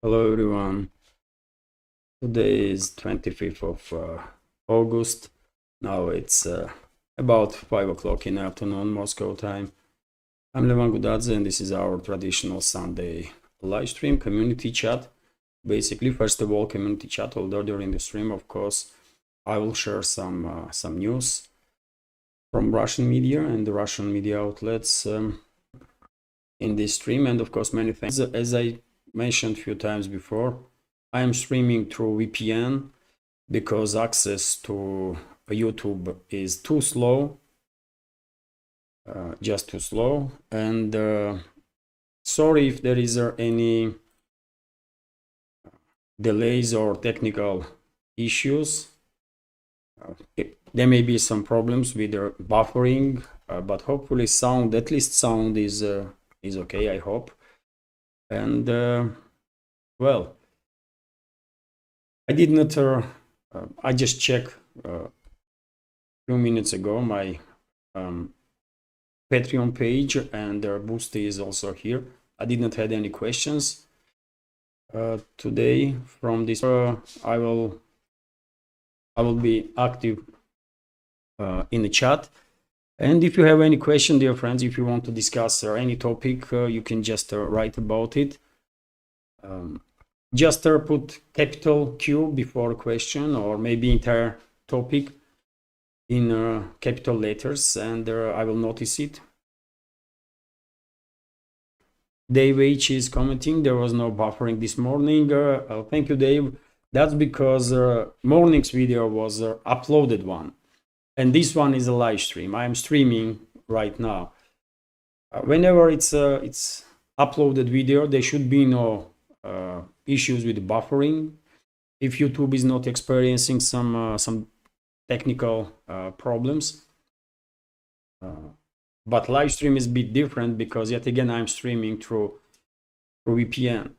Hello everyone. Today is 25th of August. Now it's about 5 o'clock in the afternoon Moscow time. I'm Levan Gudadze and this is our traditional Sunday live stream community chat. Basically, first of all, community chat, although during the stream, of course, I will share some news from Russian media and the Russian media outlets in this stream, and of course many things. As I mentioned a few times before, I am streaming through VPN because access to YouTube is too slow, just too slow. And sorry if there is any delays or technical issues. There may be some problems with the buffering, but hopefully sound, at least sound is okay, I hope. And well, I did not I just checked a few minutes ago my Patreon page, and their boost is also here. I did not have any questions today from this. I will be active in the chat, and if you have any question, dear friends, if you want to discuss any topic, you can just write about it. Just put capital Q before a question, or maybe entire topic in capital letters, and I will notice it. Dave H is commenting there was no buffering this morning. Thank you, Dave. That's because morning's video was uploaded one, and this one is a live stream. I am streaming right now. Whenever it's uploaded video, there should be no issues with buffering. If YouTube is not experiencing some technical problems, but live stream is a bit different because yet again I'm streaming through VPN,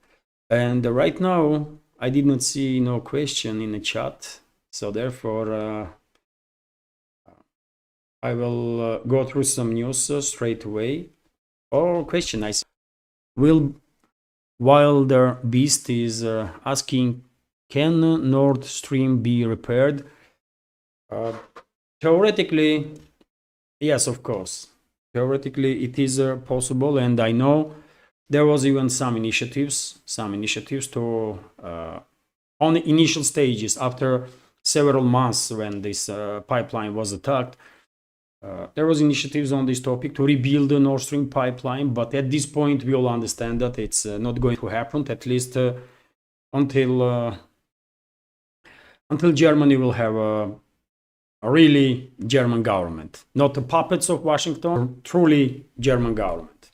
and right now I did not see no question in the chat, so therefore I will go through some news straight away. Or question I see. Will Wilder Beast is asking, can Nord Stream be repaired? Theoretically, yes, of course. Theoretically, it is possible, and I know there was even some initiatives to on the initial stages after several months when this pipeline was attacked. There was initiatives on this topic to rebuild the Nord Stream pipeline, but at this point we all understand that it's not going to happen, at least until Germany will have a really German government, not the puppets of Washington, truly German government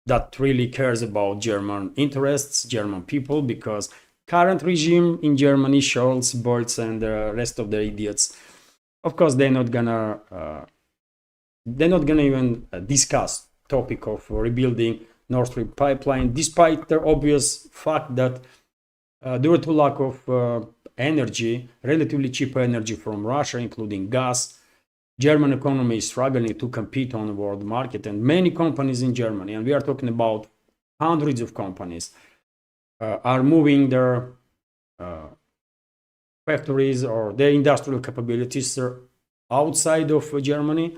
that really cares about German interests, German people, because current regime in Germany, Scholz, Bolz, and the rest of the idiots, of course, they're not gonna even discuss topic of rebuilding Nord Stream pipeline, despite the obvious fact that due to lack of energy, relatively cheap energy from Russia, including gas, German economy is struggling to compete on the world market, and many companies in Germany, and we are talking about hundreds of companies, are moving their factories or their industrial capabilities outside of Germany.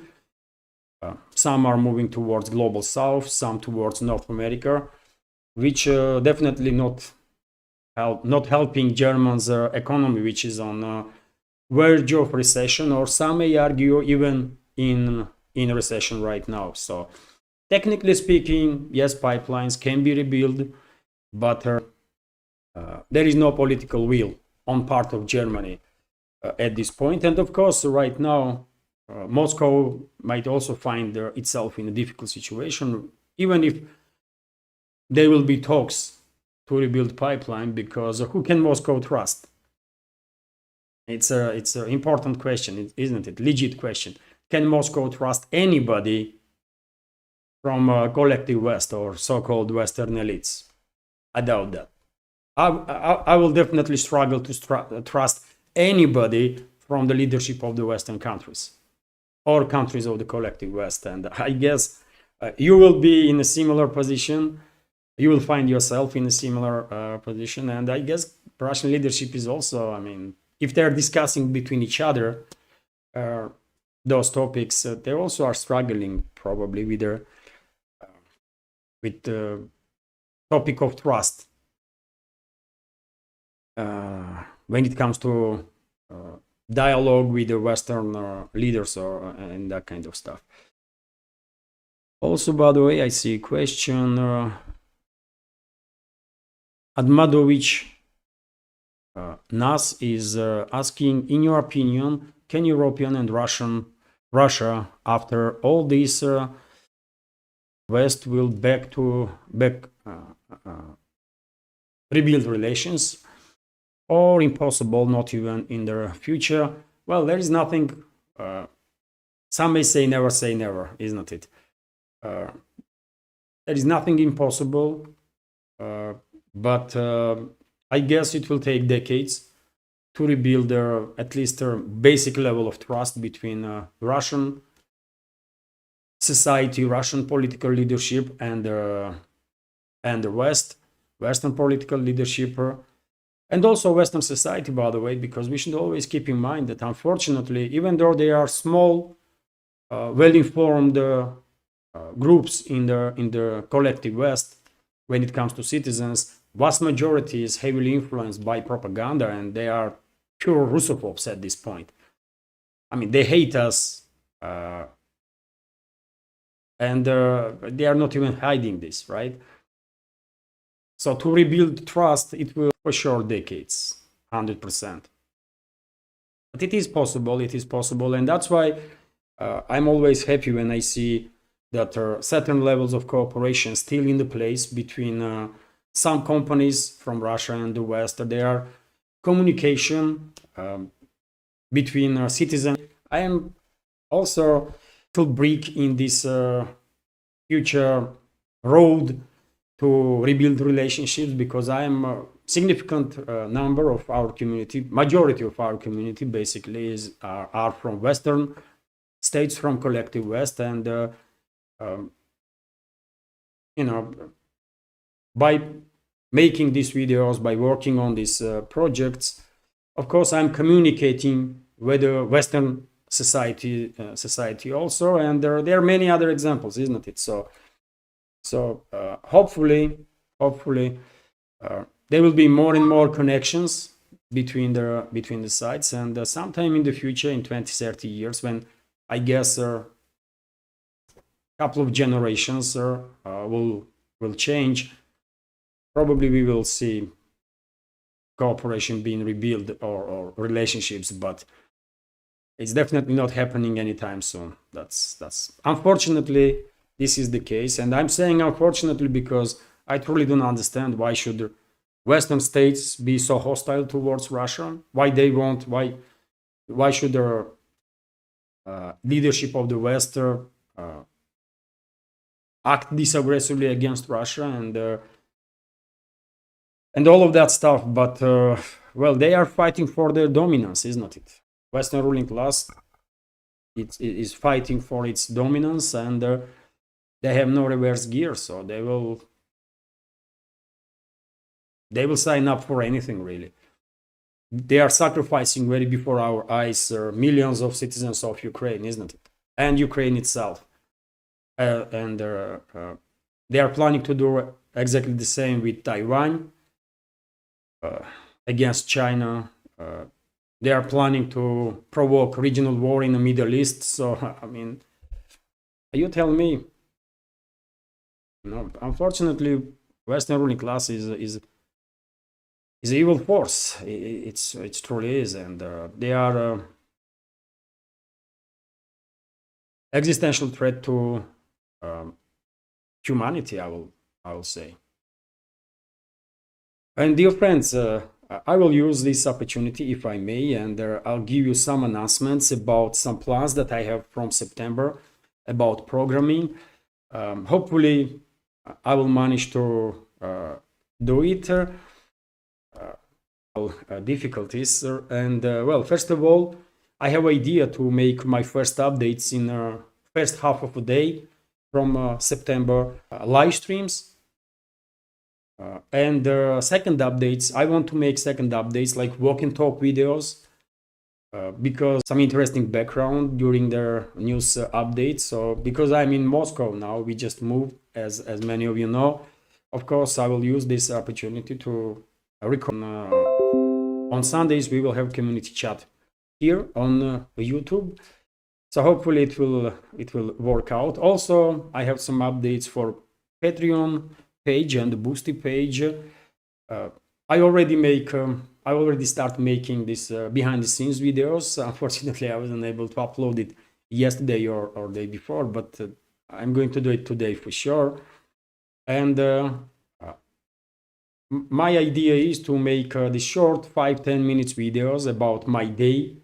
Some are moving towards global south, some towards North America, which definitely not helping Germans' economy, which is on verge of recession, or some may argue even in recession right now. So technically speaking, yes, pipelines can be rebuilt, but there is no political will on part of Germany at this point. And of course, right now, Moscow might also find itself in a difficult situation, even if there will be talks to rebuild pipeline, because who can Moscow trust? It's an important question, isn't it? Legit question. Can Moscow trust anybody from collective West or so-called Western elites? I doubt that. I will definitely struggle to trust anybody from the leadership of the Western countries or countries of the collective West. And I guess you will be in a similar position. you will find yourself in a similar position. And I guess Russian leadership is also, I mean, if they're discussing between each other those topics, they also are struggling probably with the topic of trust when it comes to dialogue with the Western leaders and that kind of stuff. Also, by the way, I see a question. Admadovich Nas is asking, in your opinion, can European and Russia, after all this, West will rebuild relations, or impossible, not even in the future? Well, there is nothing. Some may say never, isn't it? There is nothing impossible, but I guess it will take decades to rebuild at least a basic level of trust between Russian society, Russian political leadership, and the Western political leadership, and also Western society, by the way, because we should always keep in mind that, unfortunately, even though they are small, well-informed groups in the collective West, when it comes to citizens, vast majority is heavily influenced by propaganda, and they are pure Russophobes at this point. I mean, they hate us, and they are not even hiding this, right? So to rebuild trust, it will for sure decades, 100%. But it is possible, and that's why I'm always happy when I see that certain levels of cooperation still in the place between some companies from Russia and the West. There are communication between citizens. I am also to break in this future road to rebuild relationships, because I am a significant number of our community, majority of our community basically are from Western states, from collective West, and you know, by making these videos, by working on these projects, of course, I'm communicating with the Western society also, and there are many other examples, isn't it? So hopefully there will be more and more connections between the sides, and sometime in the future, in 20-30 years, when I guess a couple of generations will change, probably we will see cooperation being rebuilt or relationships, but it's definitely not happening anytime soon. That's unfortunately this is the case, and I'm saying unfortunately because I truly don't understand why should Western states be so hostile towards Russia. Why should the leadership of the West act this aggressively against Russia and all of that stuff? But well, they are fighting for their dominance, isn't it? Western ruling class is fighting for its dominance, and they have no reverse gear, so they will sign up for anything, really. They are sacrificing very before our eyes millions of citizens of Ukraine, isn't it? And Ukraine itself. And they are planning to do exactly the same with Taiwan against China. They are planning to provoke regional war in the Middle East. So, I mean, you tell me. No, unfortunately, Western ruling class is an evil force. It truly is, and they are existential threat to humanity. I will say. And dear friends, I will use this opportunity, if I may, and I'll give you some announcements about some plans that I have from September about programming. Hopefully, I will manage to do it. Difficulties, and well, first of all, I have idea to make my first updates in first half of the day from September, live streams And second updates, I want to make second updates like walk and talk videos, because some interesting background during their news updates. So because I'm in Moscow now, we just moved, as many of you know. Of course, I will use this opportunity to record. On Sundays, we will have community chat here on YouTube. So hopefully it will work out. Also, I have some updates for Patreon page and the Boosty page. I already start making this behind the scenes videos. Unfortunately, I wasn't able to upload it yesterday or day before, but I'm going to do it today for sure. And my idea is to make the short 5-10 minutes videos about my day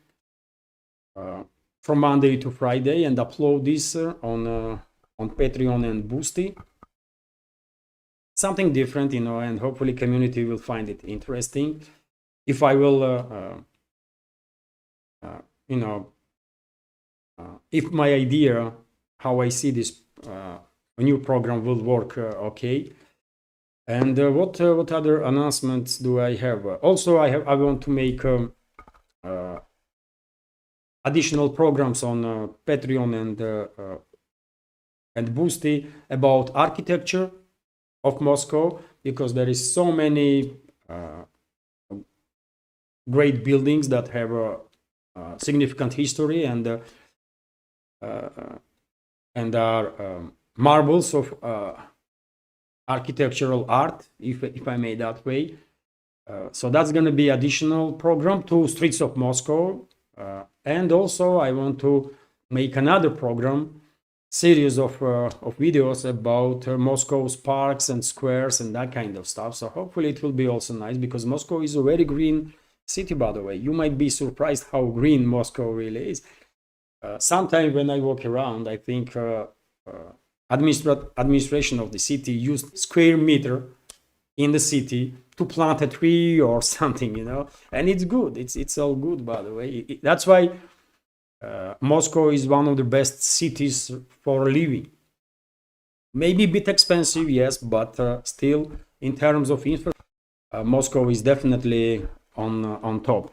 from Monday to Friday and upload this on Patreon and Boosty. Something different, and hopefully community will find it interesting. If I will, if my idea, how I see this new program will work, okay. And what other announcements do I have? Also, I want to make additional programs on Patreon and Boosty about architecture of Moscow, because there is so many great buildings that have a significant history and are marvels of architectural art, if I may that way. So that's going to be additional program to Streets of Moscow. And also I want to make another program, series of videos about Moscow's parks and squares and that kind of stuff. So hopefully it will be also nice, because Moscow is a very green city, by the way. You might be surprised how green Moscow really is. Sometimes when I walk around, I think administration of the city used square meter in the city to plant a tree or something, and it's good. It's all good, by the way. That's why Moscow is one of the best cities for living. Maybe a bit expensive, yes, but still, in terms of infrastructure, Moscow is definitely on top.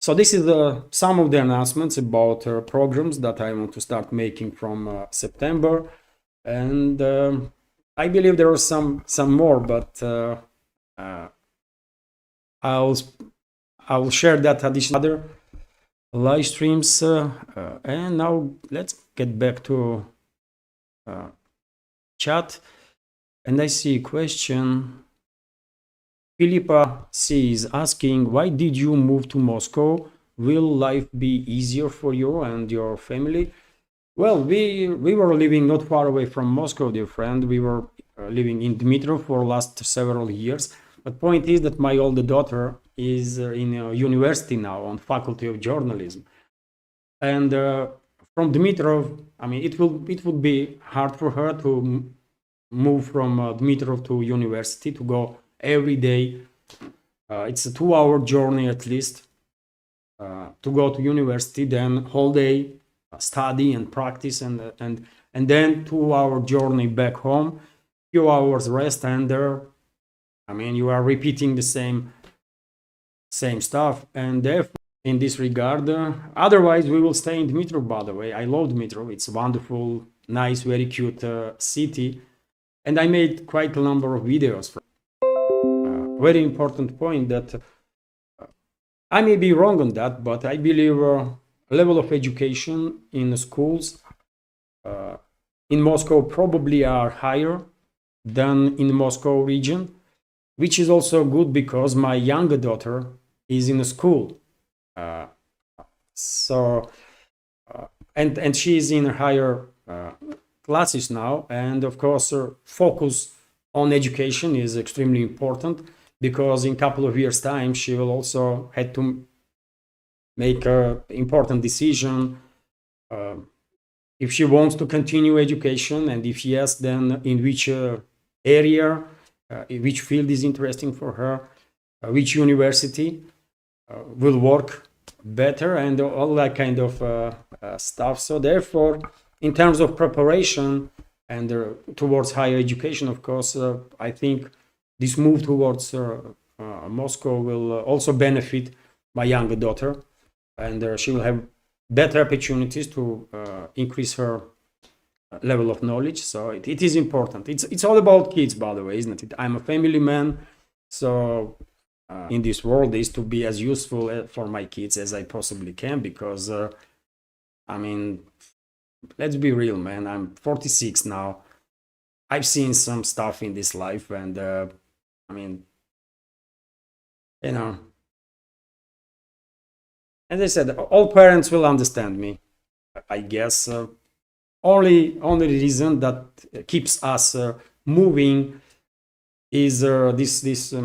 So this is some of the announcements about programs that I want to start making from September, and I believe there are some more, but I'll share that additional other live streams. And now let's get back to chat, and I see a question. Philippa C is asking, why did you move to Moscow? Will life be easier for you and your family? Well, we were living not far away from Moscow, dear friend. We were living in Dmitrov for last several years. But point is that my older daughter is in a university now on Faculty of Journalism. And from Dmitrov, I mean, it would be hard for her to move from Dmitrov to university, to go every day. It's a 2-hour journey at least to go to university, then whole day study and practice, and then 2-hour journey back home, few hours rest, and I mean, you are repeating the same stuff. And therefore, in this regard, otherwise we will stay in Dmitrov, by the way. I love Dmitrov. It's a wonderful, nice, very cute city, and I made quite a number of videos. Very important point that I may be wrong on that, but I believe level of education in schools in Moscow probably are higher than in the Moscow region, which is also good because my younger daughter is in a school. And she is in higher classes now, and of course focus on education is extremely important, because in a couple of years time she will also have to make an important decision if she wants to continue education, and if yes, then in which area, in which field is interesting for her, which university will work better, and all that kind of stuff. So therefore, in terms of preparation and towards higher education, of course, I think this move towards Moscow will also benefit my younger daughter, and she will have better opportunities to increase her level of knowledge. So it is important. It's all about kids, by the way, isn't it? I'm a family man, so in this world is to be as useful for my kids as I possibly can, because I mean, let's be real, man. I'm 46 now. I've seen some stuff in this life, and I mean, you know, as I said, all parents will understand me, I guess. Only reason that keeps us moving is this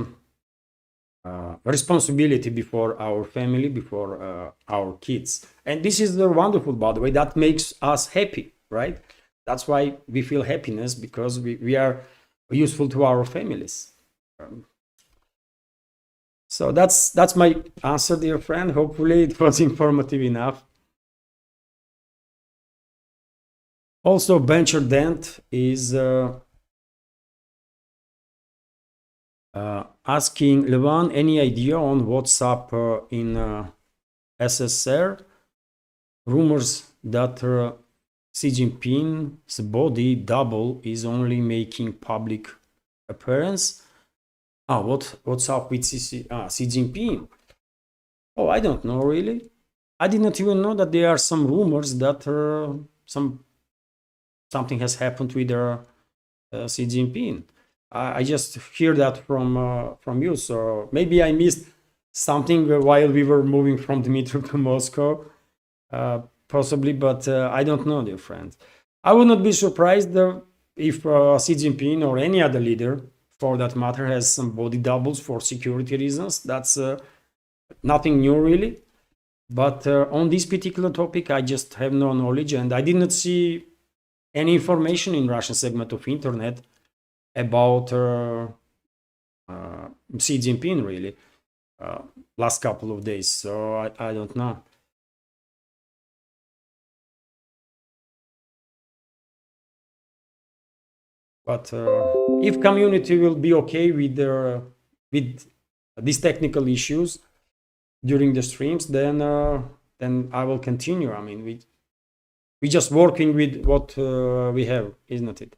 responsibility before our family, before our kids. And this is wonderful, by the way. That makes us happy, right? That's why we feel happiness, because we are useful to our families. So that's my answer, dear friend. Hopefully it was informative enough. Also, Venture Dent is asking, Levan, any idea on what's up in SSR? Rumors that Xi Jinping's body double is only making public appearance. What's up with Xi Jinping? Oh, I don't know, really. I did not even know that there are some rumors that something has happened with Xi Jinping. I just hear that from you, so maybe I missed something while we were moving from Dmitry to Moscow, possibly, but I don't know, dear friend. I would not be surprised if Xi Jinping or any other leader, for that matter, has some body doubles for security reasons. That's nothing new, really. But on this particular topic, I just have no knowledge, and I did not see any information in Russian segment of internet about Xi Jinping, really, last couple of days. So I don't know. But if community will be okay with these technical issues during the streams, then I will continue. I mean, we just working with what we have, isn't it?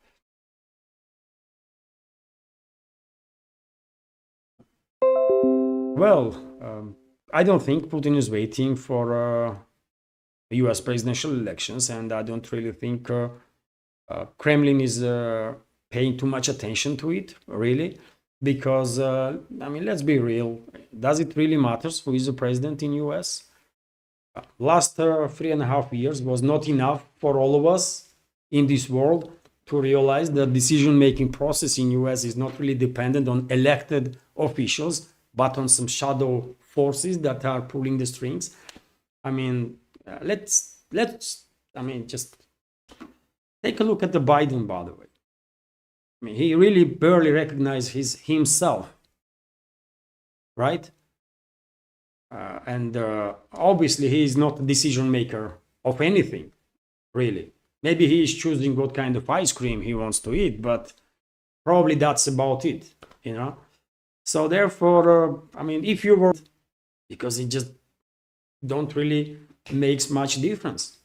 Well, I don't think Putin is waiting for U.S. presidential elections, and I don't really think Kremlin is paying too much attention to it, really, because I mean, let's be real. Does it really matters who is the president in U.S.? Last 3.5 years was not enough for all of us in this world to realize that decision-making process in US is not really dependent on elected officials, but on some shadow forces that are pulling the strings. I mean, let's I mean, just take a look at the Biden, by the way. I mean, he really barely recognizes himself, right? And obviously he is not a decision maker of anything, really. Maybe he is choosing what kind of ice cream he wants to eat, but probably that's about it, you know. So therefore, I mean, if you were, because it just don't really makes much difference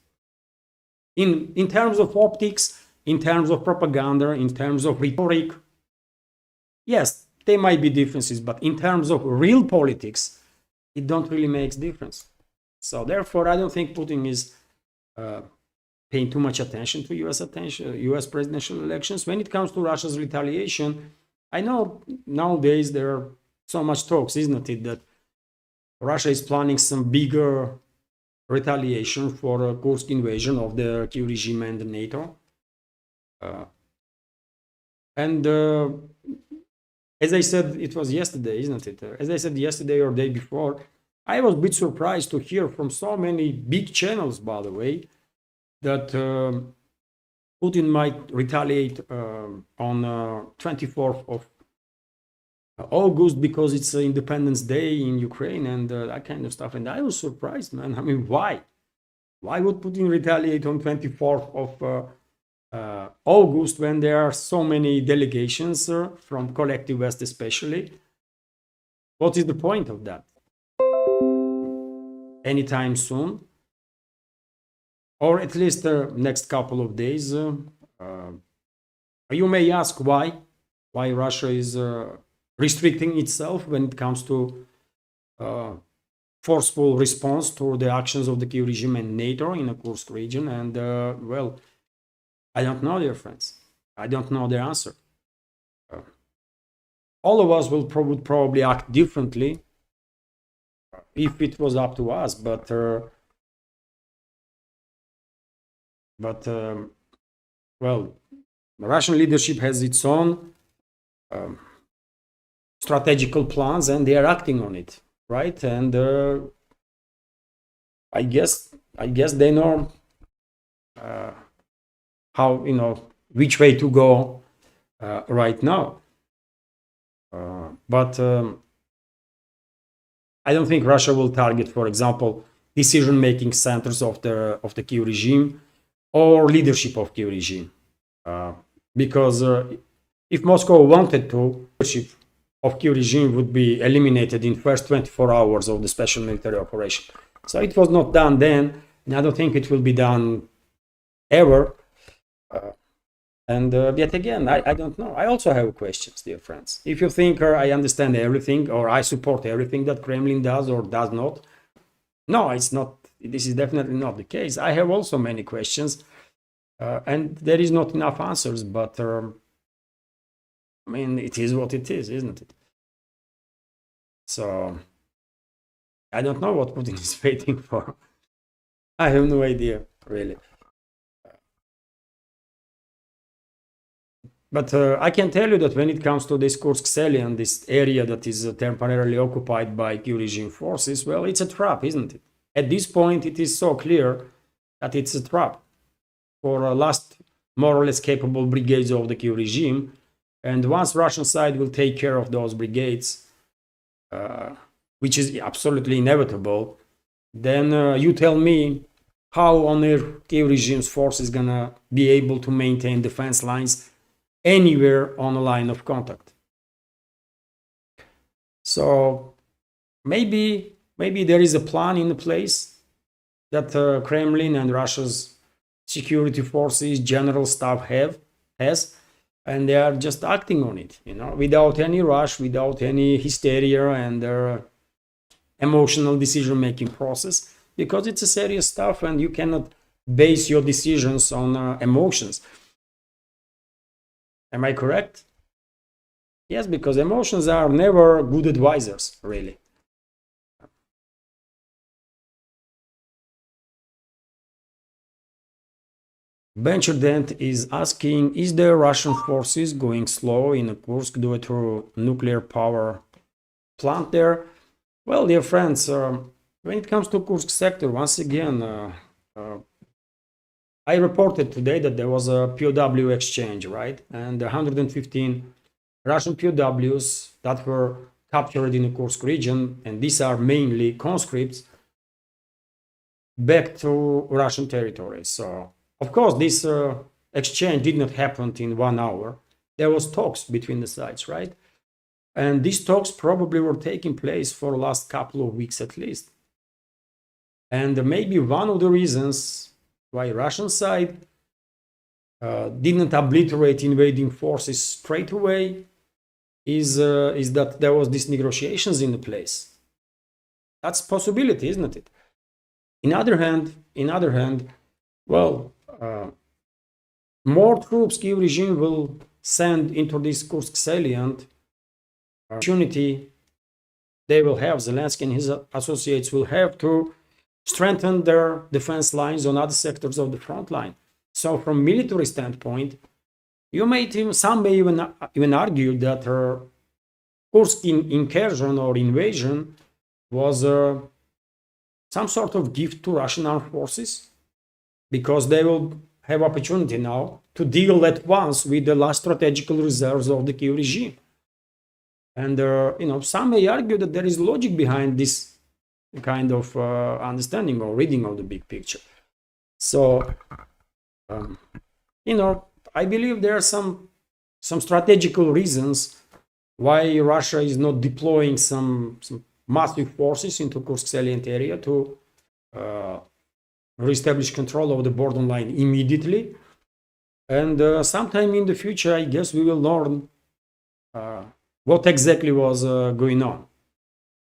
in terms of optics, in terms of propaganda, in terms of rhetoric. Yes, there might be differences, but in terms of real politics, it don't really make difference. So therefore, I don't think Putin is paying too much attention to U.S. presidential elections. When it comes to Russia's retaliation, I know nowadays there are so much talks, isn't it, that Russia is planning some bigger retaliation for a Kursk invasion of the Kyiv regime and the NATO. As I said, it was yesterday, isn't it? As I said yesterday or day before, I was a bit surprised to hear from so many big channels, by the way, that Putin might retaliate on 24th of August because it's Independence Day in Ukraine and that kind of stuff. And I was surprised, man. I mean, why? Why would Putin retaliate on 24th of August, when there are so many delegations from collective West especially. What is the point of that? Anytime soon, or at least the next couple of days. You may ask why Russia is restricting itself when it comes to forceful response to the actions of the Kyiv regime and NATO in the Kursk region. And well, I don't know, dear friends. I don't know the answer. All of us would probably act differently if it was up to us, but well, the Russian leadership has its own strategical plans, and they are acting on it, right? And I guess they know how, you know, which way to go right now. But I don't think Russia will target, for example, decision-making centers of the Kyiv regime or leadership of Kyiv regime, because if Moscow wanted to, leadership of Kyiv regime would be eliminated in first 24 hours of the special military operation. So it was not done then, and I don't think it will be done ever. And yet again, I don't know. I also have questions, dear friends. If you think I understand everything or I support everything that Kremlin does or does not, no, it's not. This is definitely not the case. I have also many questions, and there is not enough answers. But I mean, it is what it is, isn't it? So I don't know what Putin is waiting for. I have no idea, really. But I can tell you that when it comes to this Kursk salient, this area that is temporarily occupied by Kyiv regime forces, well, it's a trap, isn't it? At this point, it is so clear that it's a trap for last more or less capable brigades of the Kyiv regime. And once Russian side will take care of those brigades, which is absolutely inevitable, then you tell me how on earth Kyiv regime's force is gonna be able to maintain defense lines anywhere on a line of contact. So maybe there is a plan in place that Kremlin and Russia's security forces, general staff has, and they are just acting on it, you know, without any rush, without any hysteria and emotional decision-making process, because it's a serious stuff and you cannot base your decisions on emotions. Am I correct? Yes, because emotions are never good advisors, really. Venture Dent is asking, is the Russian forces going slow in Kursk due to nuclear power plant there? Well, dear friends, when it comes to Kursk sector, once again, I reported today that there was a POW exchange, right? And 115 Russian POWs that were captured in the Kursk region, and these are mainly conscripts, back to Russian territory. So, of course, this exchange did not happen in 1 hour. There was talks between the sides, right? And these talks probably were taking place for the last couple of weeks at least. And maybe one of the reasons why Russian side didn't obliterate invading forces straight away is that there was these negotiations in place. That's a possibility, isn't it? In other hand, well, more troops Kyiv regime will send into this Kursk salient. Opportunity they will have, Zelensky and his associates will have to strengthen their defense lines on other sectors of the front line. So from military standpoint, some may even argue that Kursk incursion or invasion was some sort of gift to Russian armed forces, because they will have opportunity now to deal at once with the last strategical reserves of the Kyiv regime. And some may argue that there is logic behind this kind of understanding or reading of the big picture. So I believe there are some strategical reasons why Russia is not deploying some massive forces into Kursk salient area to reestablish control of the borderline immediately. And sometime in the future, I guess we will learn what exactly was going on.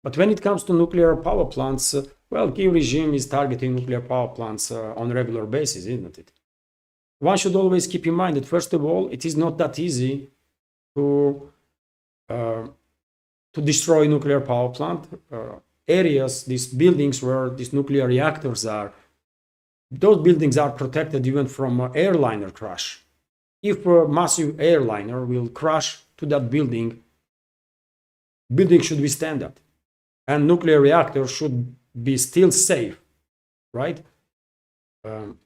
But when it comes to nuclear power plants, well, Kiev regime is targeting nuclear power plants on a regular basis, isn't it? One should always keep in mind that, first of all, it is not that easy to destroy nuclear power plant areas. These buildings where these nuclear reactors are, those buildings are protected even from an airliner crash. If a massive airliner will crash to that building should withstand that, and nuclear reactors should be still safe, right? And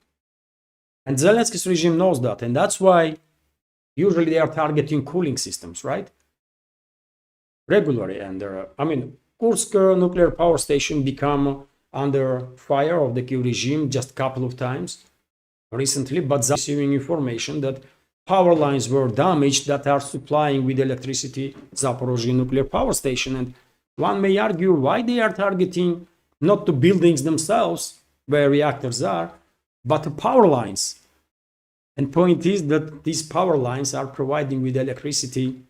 Zelensky's regime knows that, and that's why usually they are targeting cooling systems, right? Regularly. And Kursk nuclear power station become under fire of the Kiev regime just a couple of times recently, but receiving information that power lines were damaged that are supplying with electricity Zaporozhye nuclear power station. And one may argue why they are targeting not the buildings themselves where reactors are, but the power lines. And point is that these power lines are providing with electricity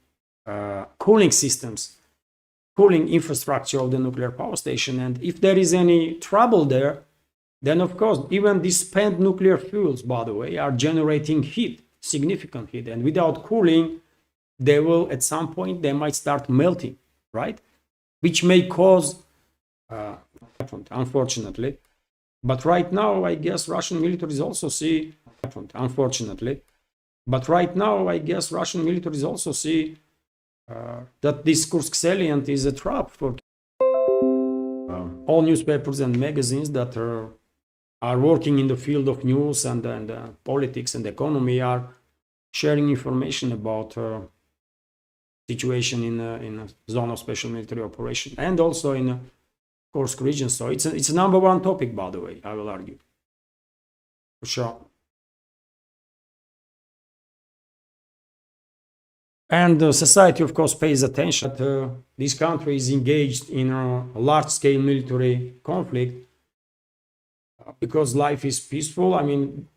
cooling systems, cooling infrastructure of the nuclear power station. And if there is any trouble there, then of course, even these spent nuclear fuels, by the way, are generating heat, significant heat. And without cooling, they will, at some point, they might start melting, right? Which may cause, unfortunately. But right now, I guess Russian militaries also see, unfortunately. But right now, I guess Russian militaries also see that this Kursk salient is a trap for all newspapers and magazines that are working in the field of news and politics and economy are sharing information about situation in a zone of special military operation and also in Kursk region. So it's a number one topic, by the way, I will argue, for sure. And society, of course, pays attention that this country is engaged in a large-scale military conflict because life is peaceful. I mean,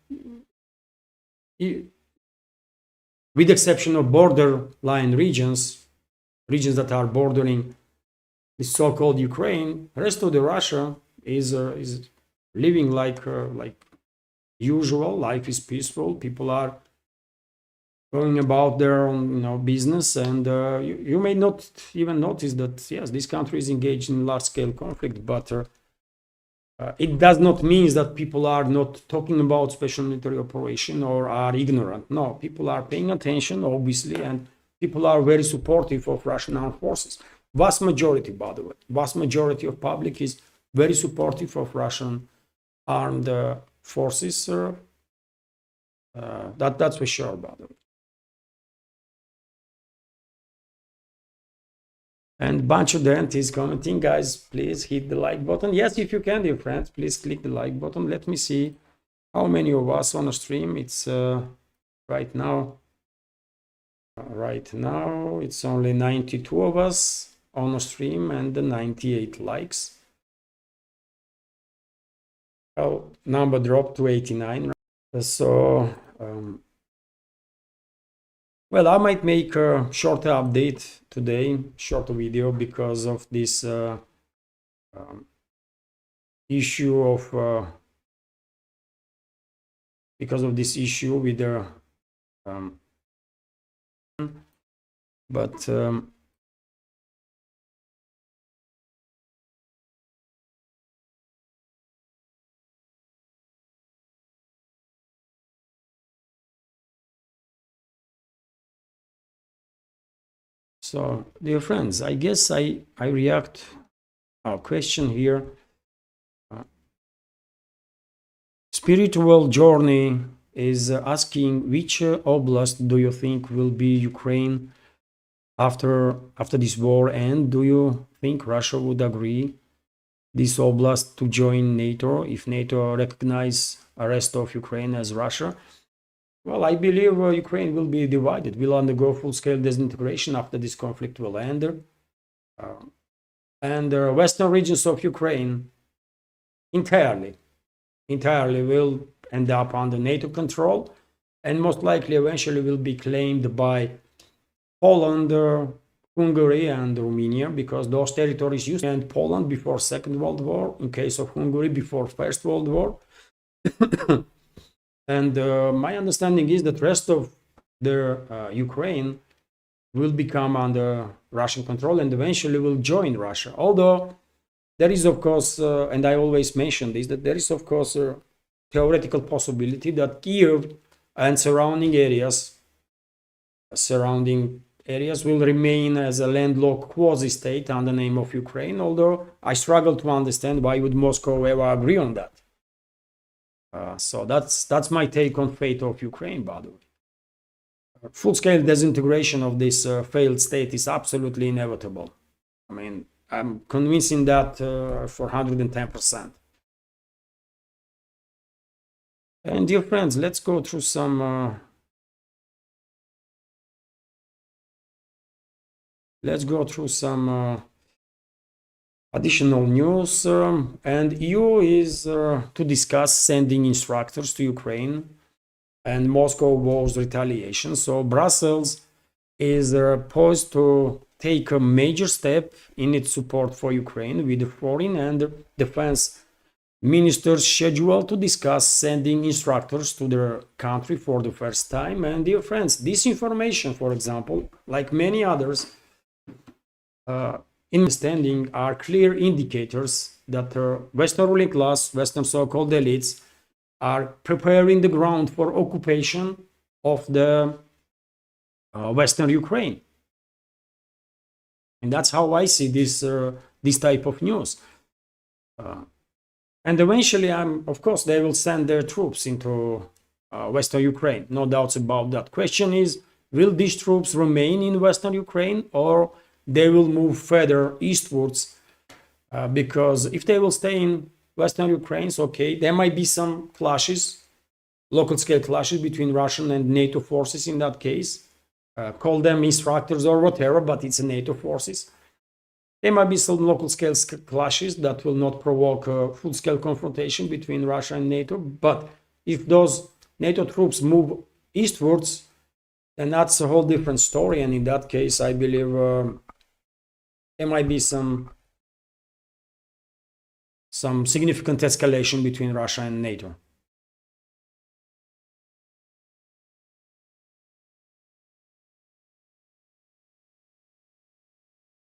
with the exception of borderline regions that are bordering the so-called Ukraine, the rest of the Russia is living like usual. Life is peaceful. People are going about their own business, and you may not even notice that yes, this country is engaged in large-scale conflict, but it does not mean that people are not talking about special military operation or are ignorant. No, people are paying attention, obviously, and people are very supportive of Russian armed forces. Vast majority, by the way, vast majority of public is very supportive of Russian armed forces. That's for sure, by the way. And bunch of Dent is commenting, guys, please hit the like button. Yes, if you can, dear friends, please click the like button. Let me see how many of us on a stream. It's right now it's only 92 of us on a stream and 98 likes. Oh, number dropped to 89. So well, I might make a shorter update today, shorter video, because of this issue of with the but so, dear friends, I guess I react our question here. Spiritual Journey is asking, which oblast do you think will be Ukraine after this war, and do you think Russia would agree this oblast to join NATO if NATO recognize the rest of Ukraine as Russia? Well, I believe Ukraine will be divided, will undergo full-scale disintegration after this conflict will end. And the western regions of Ukraine entirely will end up under NATO control, and most likely eventually will be claimed by Poland, Hungary, and Romania, because those territories used to end Poland before Second World War, in case of Hungary before First World War. And my understanding is that rest of the Ukraine will become under Russian control and eventually will join Russia. Although there is, of course, and I always mention this, that there is, of course, a theoretical possibility that Kiev and surrounding areas will remain as a landlocked quasi-state under the name of Ukraine, although I struggle to understand why would Moscow ever agree on that. So that's my take on fate of Ukraine, by the way. Full-scale disintegration of this failed state is absolutely inevitable. I mean, I'm convincing that for 110%. And dear friends, let's go through some additional news. And EU is to discuss sending instructors to Ukraine, and Moscow vows retaliation. So Brussels is poised to take a major step in its support for Ukraine, with the foreign and defense ministers scheduled to discuss sending instructors to their country for the first time. And dear friends, this information, for example, like many others, in understanding, are clear indicators that the Western ruling class, Western so-called elites, are preparing the ground for occupation of the Western Ukraine. And that's how I see this type of news. And eventually, of course, they will send their troops into Western Ukraine. No doubts about that. Question is, will these troops remain in Western Ukraine, or they will move further eastwards? Because if they will stay in Western Ukraine, so okay, there might be some clashes, local scale clashes between Russian and NATO forces in that case. Call them instructors or whatever, but it's a NATO forces. There might be some local scale clashes that will not provoke a full-scale confrontation between Russia and NATO. But if those NATO troops move eastwards, then that's a whole different story. And in that case, I believe there might be some significant escalation between Russia and NATO.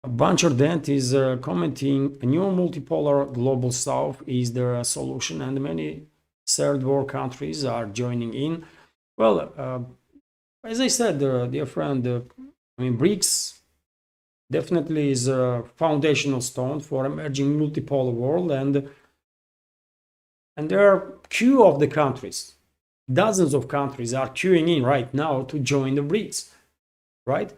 Buncher Dent is commenting, a new multipolar global south is the solution, and many third world countries are joining in. Well, as I said, dear friend, I mean, BRICS definitely is a foundational stone for emerging multipolar world, and there are queue of the countries. Dozens of countries are queuing in right now to join the BRICS, right?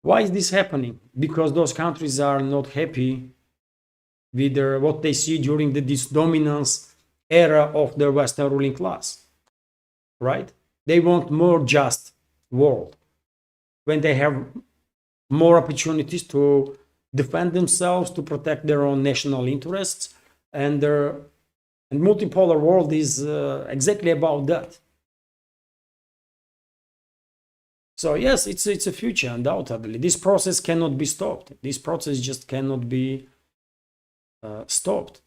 Why is this happening? Because those countries are not happy with what they see during this dominance era of the Western ruling class, right? They want more just world when they have more opportunities to defend themselves, to protect their own national interests, and multipolar world is exactly about that. So yes, it's a future, undoubtedly. This process cannot be stopped. This process just cannot be stopped.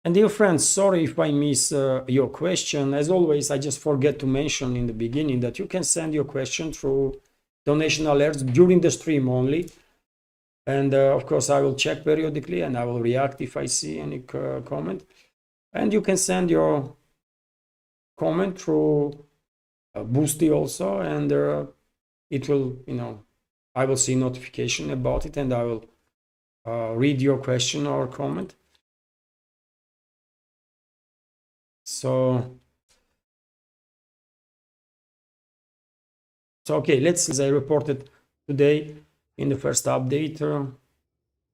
And dear friends, sorry if I miss your question. As always, I just forget to mention in the beginning that you can send your question through donation alerts during the stream only. And of course, I will check periodically and I will react if I see any comment. And you can send your comment through Boosty also, and it will, I will see notification about it, and I will read your question or comment. So okay, as I reported today in the first update,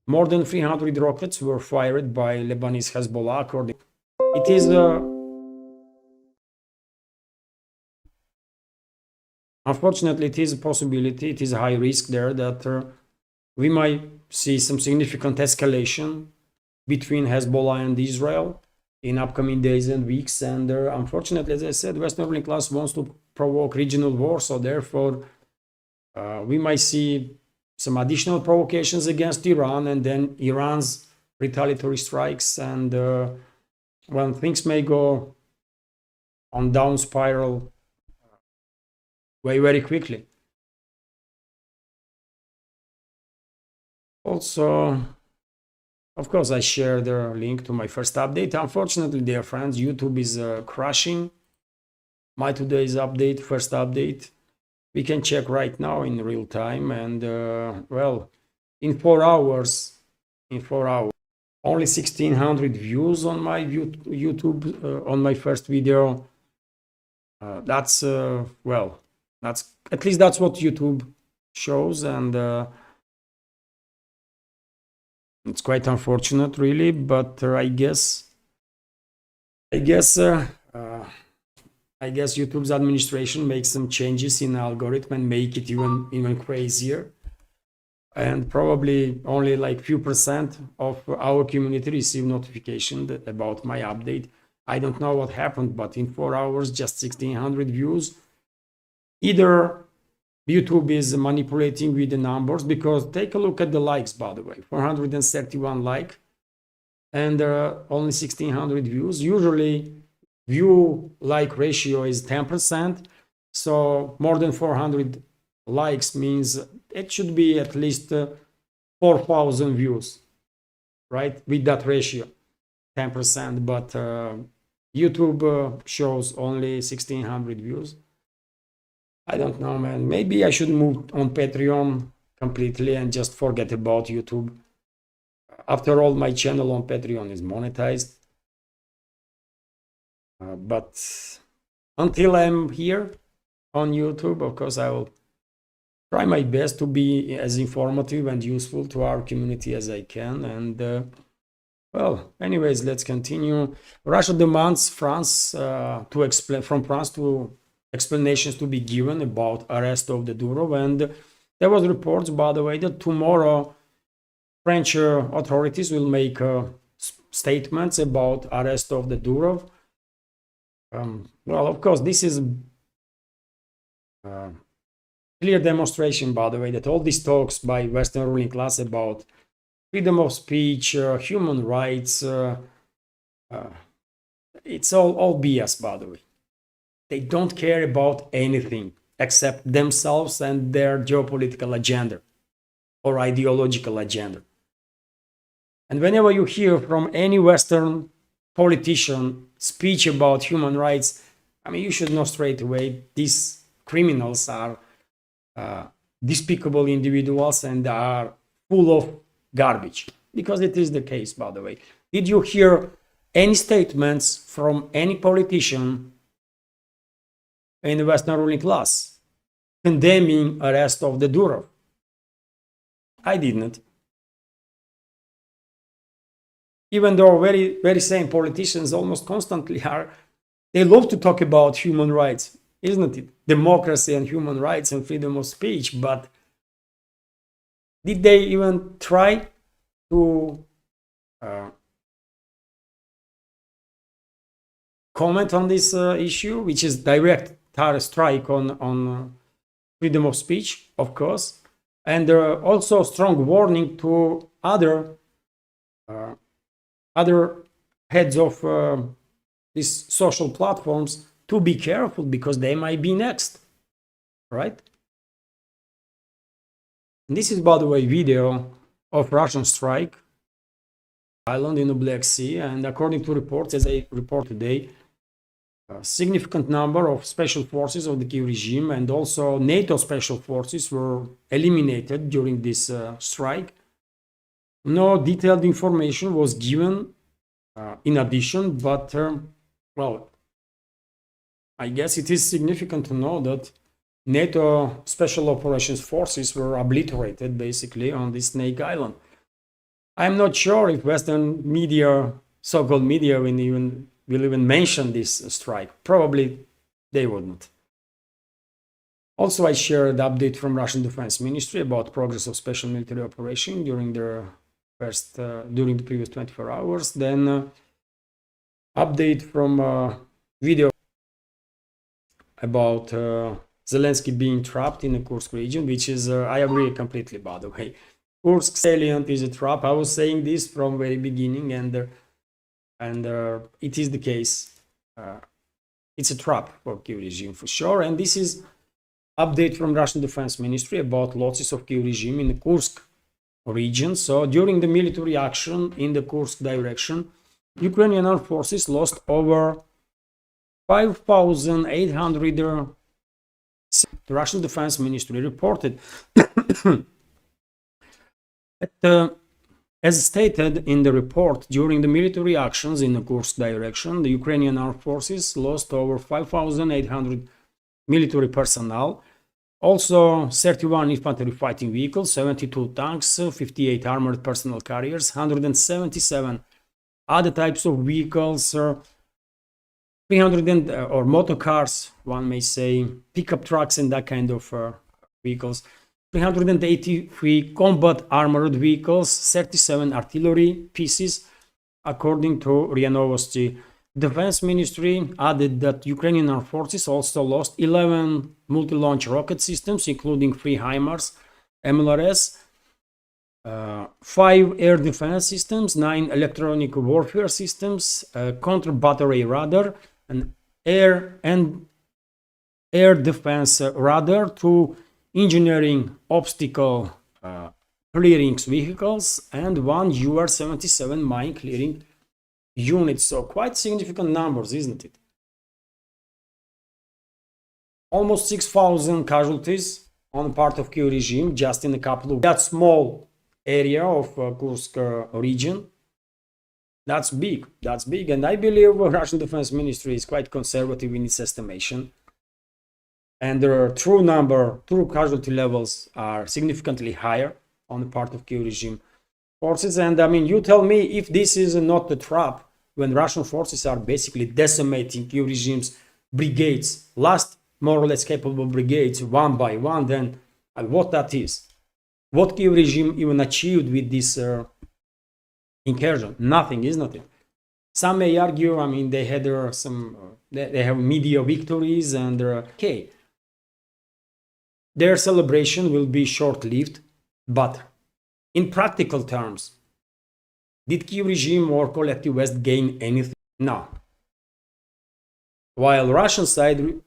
more than 300 rockets were fired by Lebanese Hezbollah. According, it is unfortunately, it is a possibility, it is a high risk there that we might see some significant escalation between Hezbollah and Israel in upcoming days and weeks. And unfortunately, as I said, Western ruling class wants to provoke regional war, so therefore we might see some additional provocations against Iran, and then Iran's retaliatory strikes, and when things may go on down spiral very quickly. Also, of course, I share the link to my first update. Unfortunately, dear friends, YouTube is crashing my today's update, first update. We can check right now in real time, and well, in 4 hours, only 1600 views on my YouTube on my first video. That's well, that's at least that's what YouTube shows, and it's quite unfortunate, really. But I guess YouTube's administration makes some changes in the algorithm and make it even crazier. And probably only like few percent of our community receive notification about my update. I don't know what happened, but in 4 hours, just 1600 views. Either YouTube is manipulating with the numbers, because take a look at the likes, by the way, 431 like and only 1600 views. Usually view like ratio is 10%, so more than 400 likes means it should be at least 4,000 views, right, with that ratio, 10%. But YouTube shows only 1600 views. I don't know, man. Maybe I should move on Patreon completely and just forget about YouTube. After all, my channel on Patreon is monetized. But until I'm here on YouTube, of course, I will try my best to be as informative and useful to our community as I can. And well, anyways, let's continue. Russia demands France to explanations to be given about arrest of the Durov. And there was reports, by the way, that tomorrow French authorities will make statements about arrest of the Durov. Well, of course, this is clear demonstration, by the way, that all these talks by Western ruling class about freedom of speech, human rights, it's all BS, by the way. They don't care about anything except themselves and their geopolitical agenda or ideological agenda. And whenever you hear from any Western politician speech about human rights, I mean, you should know straight away these criminals are despicable individuals and are full of garbage, because it is the case, by the way. Did you hear any statements from any politician in the Western ruling class condemning arrest of the Durov? I didn't. Even though very same politicians almost constantly they love to talk about human rights, isn't it? Democracy and human rights and freedom of speech. But did they even try to comment on this issue, which is direct strike on freedom of speech, of course, and also strong warning to other heads of these social platforms to be careful, because they might be next, right? And this is, by the way, video of Russian strike island in the Black Sea, and according to reports, as I report today, a significant number of special forces of the Kiev regime and also NATO special forces were eliminated during this strike. No detailed information was given in addition, but well, I guess it is significant to know that NATO special operations forces were obliterated basically on this Snake Island. I'm not sure if Western media, so-called media, will even mention this strike. Probably they wouldn't. Also, I shared the update from Russian Defense Ministry about progress of special military operation during the previous 24 hours. Then update from video about Zelensky being trapped in the Kursk region, which is, I agree completely, by the way. Kursk salient is a trap. I was saying this from very beginning, and it is the case. It's a trap for Kyiv regime for sure. And this is update from Russian Defense Ministry about losses of Kyiv regime in the Kursk region. So during the military action in the Kursk direction, Ukrainian armed forces lost over 5,800. The Russian Defense Ministry reported that, as stated in the report, during the military actions in the Kursk direction, the Ukrainian armed forces lost over 5,800 military personnel, also 31 infantry fighting vehicles, 72 tanks, 58 armored personnel carriers, 177 other types of vehicles, 300 or motor cars, one may say, pickup trucks and that kind of vehicles, 383 combat armored vehicles, 37 artillery pieces, according to RIA Novosti. Defense Ministry added that Ukrainian armed forces also lost 11 multi-launch rocket systems, including 3 HIMARS, MLRS, 5 air defense systems, 9 electronic warfare systems, counter-battery radar, an air defense radar, 2 engineering obstacle clearing vehicles, and 1 UR-77 mine clearing unit. So quite significant numbers, isn't it? Almost 6,000 casualties on the part of Kyiv regime just in a couple of that small area of Kursk region. That's big, and I believe Russian Defense Ministry is quite conservative in its estimation, and their true casualty levels are significantly higher on the part of Kyiv regime forces. And I mean, you tell me if this is not a trap when Russian forces are basically decimating Kyiv regime's brigades, last more or less capable brigades, one by one, then what that is. What Kyiv regime even achieved with this incursion? Nothing, isn't it? Some may argue, I mean, they had they have media victories, and okay, their celebration will be short-lived, but in practical terms, did Kyiv regime or collective West gain anything? No. While Russian side,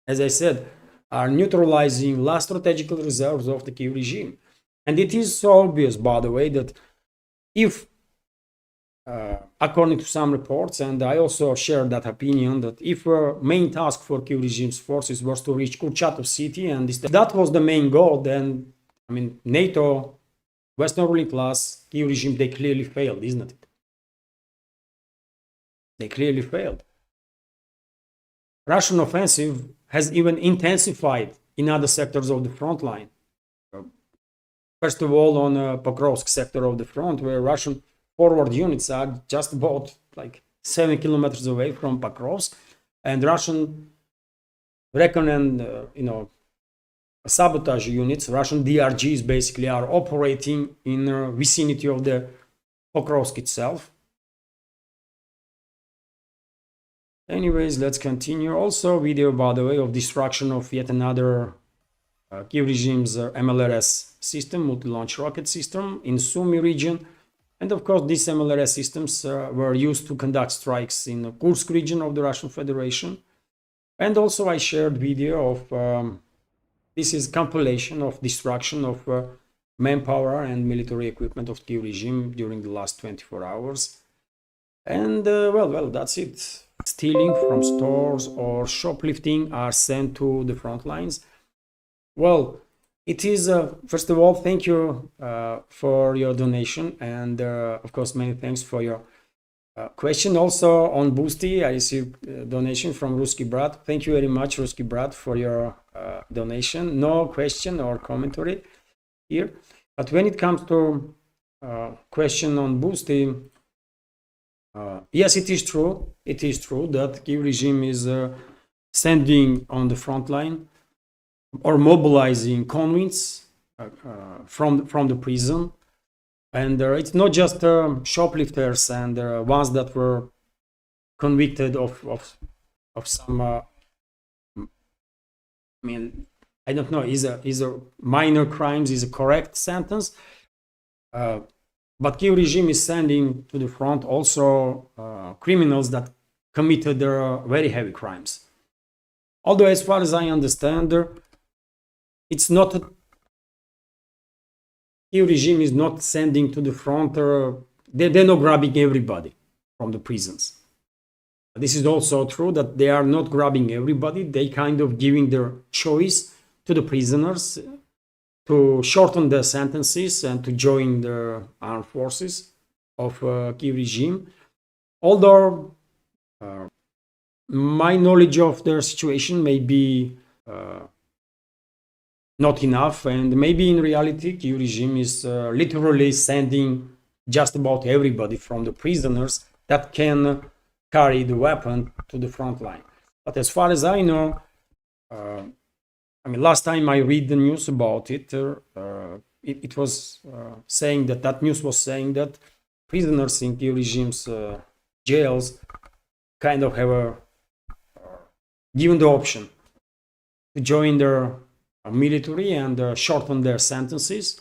as I said, are neutralizing last strategical reserves of the Kyiv regime. And it is so obvious, by the way, that if, according to some reports, and I also share that opinion, that if a main task for Kyiv regime's forces was to reach Kurchatov city, and if that was the main goal, then, I mean, NATO, Western ruling class, Kyiv regime, they clearly failed, isn't it? They clearly failed. Russian offensive has even intensified in other sectors of the front line. First of all, on Pokrovsk sector of the front, where Russian forward units are just about like 7 kilometers away from Pokrovsk, and Russian recon and sabotage units, Russian DRGs basically, are operating in the vicinity of the Pokrovsk itself. Anyways, let's continue. Also, video, by the way, of destruction of yet another Kyiv regime's MLRS system, multi-launch rocket system, in Sumy region. And of course, these MLRS systems were used to conduct strikes in the Kursk region of the Russian Federation. And also, I shared video of this is compilation of destruction of manpower and military equipment of Kyiv regime during the last 24 hours. And well, that's it. Stealing from stores or shoplifting are sent to the front lines. Well, it is, first of all, thank you for your donation, and of course, many thanks for your question. Also on Boosty, I received a donation from Ruski Brat. Thank you very much, Ruski Brat, for your donation. No question or commentary here. But when it comes to question on Boosty, yes, it is true. It is true that Kyiv regime is sending on the front line or mobilizing convicts from the prison. And it's not just shoplifters and ones that were convicted of some I mean, I don't know, is a minor crimes is a correct sentence, but Kiev regime is sending to the front also criminals that committed very heavy crimes. Although, as far as I understand, it's not Kiev regime is not sending to the front. They're not grabbing everybody from the prisons. This is also true that they are not grabbing everybody. They kind of giving their choice to the prisoners to shorten their sentences and to join the armed forces of Kiev regime. Although my knowledge of their situation may be not enough, and maybe in reality Kiev regime is literally sending just about everybody from the prisoners that can carry the weapon to the front line. But as far as I know, I mean, last time I read the news about it, it was saying that news was saying that prisoners in Kiev regime's jails kind of have given the option to join their military and shorten their sentences,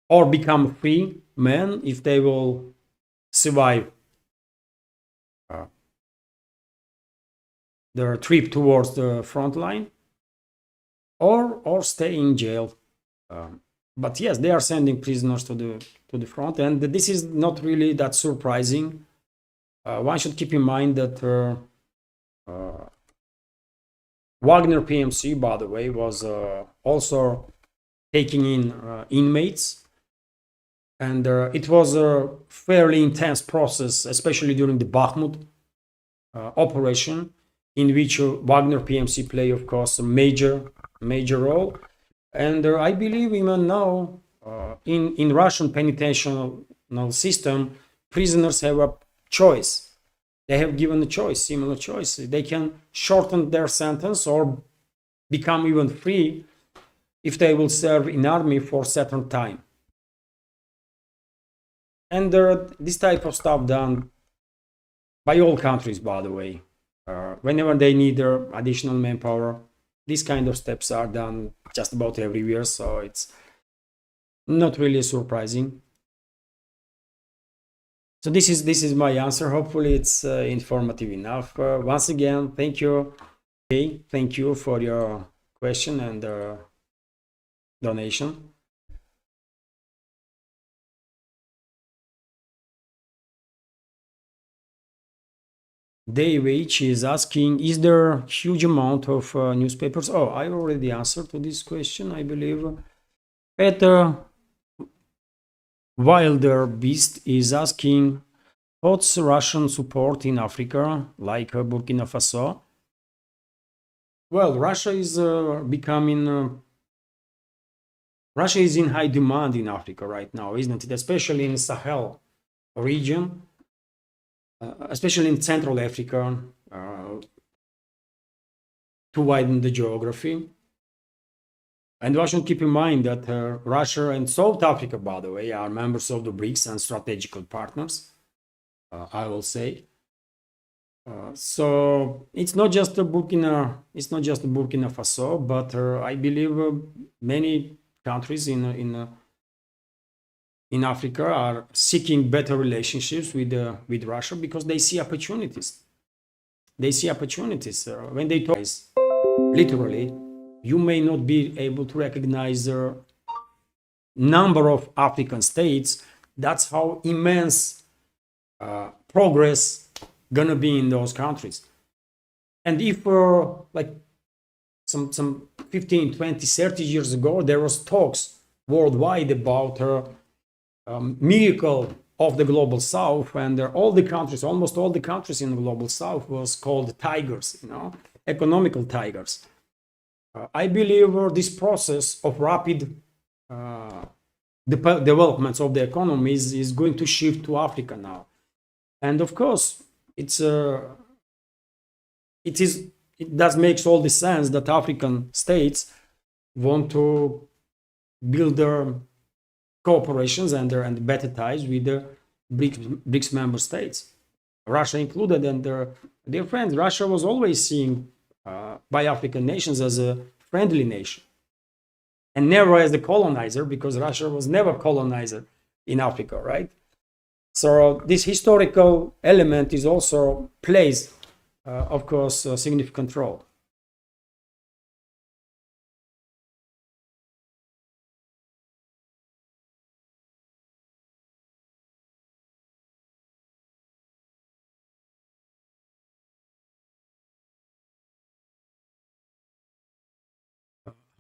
or become free men if they will survive their trip towards the front line, or stay in jail. But yes, they are sending prisoners to the front, and this is not really that surprising. One should keep in mind that Wagner PMC, by the way, was also taking in inmates, and it was a fairly intense process, especially during the Bakhmut operation, in which Wagner PMC play, of course, a major role. And I believe even now in Russian penitentiary system, prisoners have a choice. They have given a choice, similar choice. They can shorten their sentence or become even free if they will serve in army for a certain time. And this type of stuff done by all countries, by the way. Whenever they need additional manpower, these kind of steps are done just about everywhere, so it's not really surprising. So this is my answer. Hopefully it's informative enough. Once again, thank you. Okay, thank you for your question and donation. Dave H is asking, is there a huge amount of newspapers? Oh, I already answered to this question, I believe. Peter Wilder Beast is asking, what's Russian support in Africa, like Burkina Faso? Well, Russia is Russia is in high demand in Africa right now, isn't it? Especially in the Sahel region. Especially in Central Africa, to widen the geography. And we should keep in mind that Russia and South Africa, by the way, are members of the BRICS and strategical partners, I will say. So it's not just Burkina Faso, but I believe many countries in Africa are seeking better relationships with Russia because they see opportunities. They see opportunities. When they talk, literally, you may not be able to recognize the number of African states. That's how immense progress gonna be in those countries. And if like some 15, 20, 30 years ago, there was talks worldwide about miracle of the global south, and almost all the countries in the global south was called tigers, economical tigers. I believe this process of rapid developments of the economies is going to shift to Africa now. And of course, it does makes all the sense that African states want to build their cooperations and better ties with the BRICS member states, Russia included, and their dear friends. Russia was always seen by African nations as a friendly nation and never as the colonizer, because Russia was never colonizer in Africa, right? So this historical element is also plays, of course, a significant role.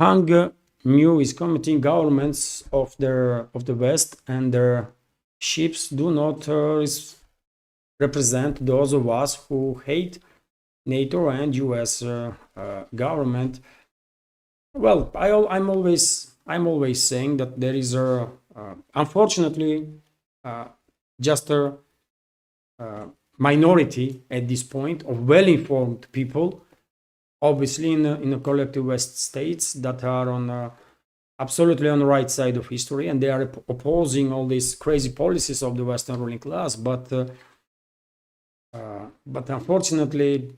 Hung Mu is commenting governments of the West and their ships do not represent those of us who hate NATO and US government. Well, I'm always saying that there is a unfortunately just a minority at this point of well-informed people, obviously in the collective West states, that are on absolutely on the right side of history, and they are opposing all these crazy policies of the Western ruling class. But unfortunately,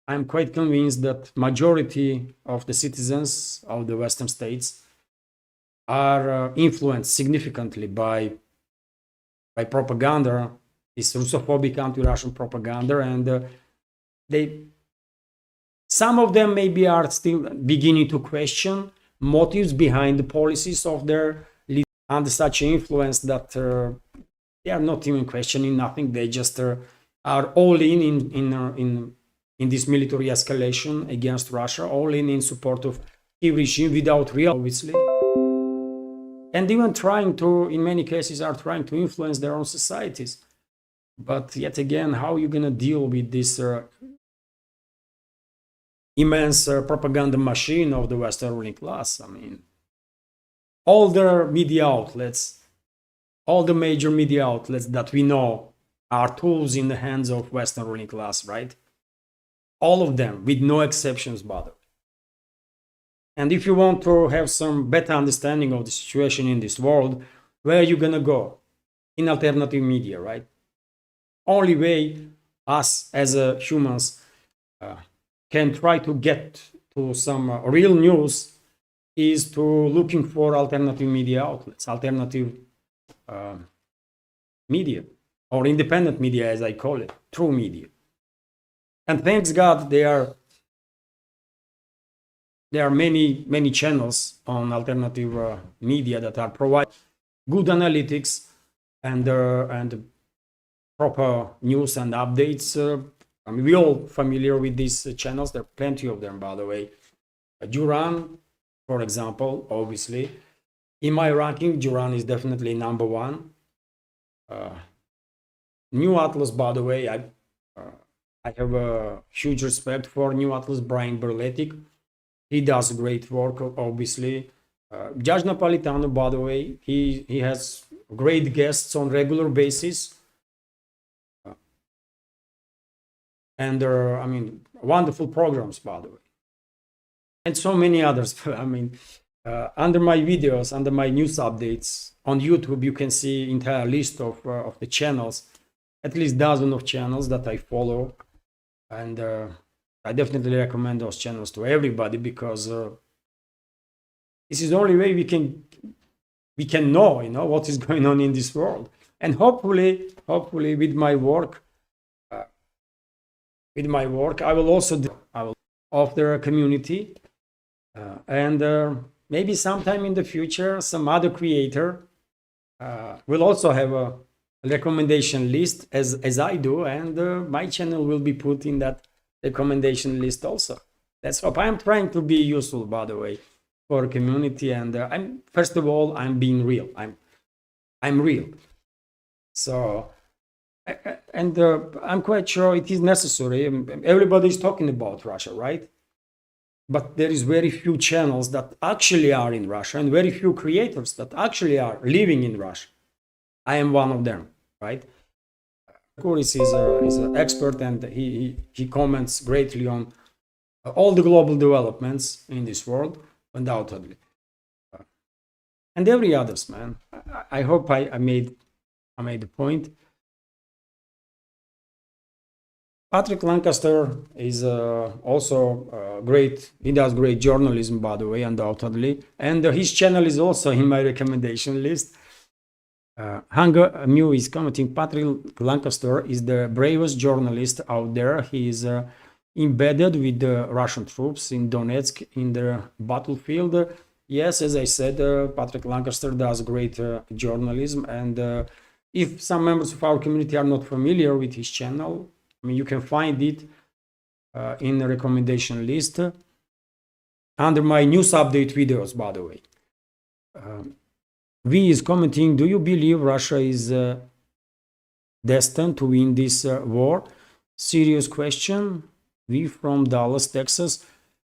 I'm quite convinced that majority of the citizens of the Western states are influenced significantly by propaganda, this Russophobic anti-Russian propaganda, and some of them maybe are still beginning to question motives behind the policies of their leaders under such influence that they are not even questioning nothing. They just are all in this military escalation against Russia, all in support of the regime without real, obviously, and even trying to, in many cases, are trying to influence their own societies. But yet again, how are you going to deal with this immense propaganda machine of the Western ruling class? I mean, all the media outlets, all the major media outlets that we know are tools in the hands of Western ruling class, right? All of them, with no exceptions, by the way. And if you want to have some better understanding of the situation in this world, where are you gonna go? In alternative media, right? Only way us as humans can try to get to some real news is to looking for alternative media outlets, alternative media, or independent media, as I call it, true media. And thanks God, there are many channels on alternative media that are provide good analytics and proper news and updates. I mean, we're all familiar with these channels. There are plenty of them, by the way. Duran, for example, obviously. In my ranking, Duran is definitely number one. New Atlas, by the way, I have a huge respect for New Atlas, Brian Berletic. He does great work, obviously. Judge Napolitano, by the way, he has great guests on regular basis. And I mean, wonderful programs, by the way. And so many others. I mean, under my videos, under my news updates on YouTube, you can see entire list of the channels, at least dozen of channels that I follow. And I definitely recommend those channels to everybody, because this is the only way we can know, what is going on in this world. And hopefully with my work, I will also of their community, and maybe sometime in the future, some other creator will also have a recommendation list as I do, and my channel will be put in that recommendation list also. That's what I'm trying to be useful, by the way, for a community. And I'm, first of all, I'm being real. I'm real. So, and I'm quite sure it is necessary. Everybody is talking about Russia, right? But there is very few channels that actually are in Russia, and very few creators that actually are living in Russia. I am one of them, right? Kursk is an expert, and he comments greatly on all the global developments in this world. undoubtedly. And every others, man. I hope I made the point. Patrick Lancaster is also great. He does great journalism, by the way, undoubtedly. And his channel is also in my recommendation list. Hunger Mew is commenting, Patrick Lancaster is the bravest journalist out there. He is embedded with the Russian troops in Donetsk in the battlefield. Yes, as I said, Patrick Lancaster does great journalism. And if some members of our community are not familiar with his channel, I mean, you can find it in the recommendation list under my news update videos, by the way. V is commenting, do you believe Russia is destined to win this war? Serious question. V from Dallas, Texas.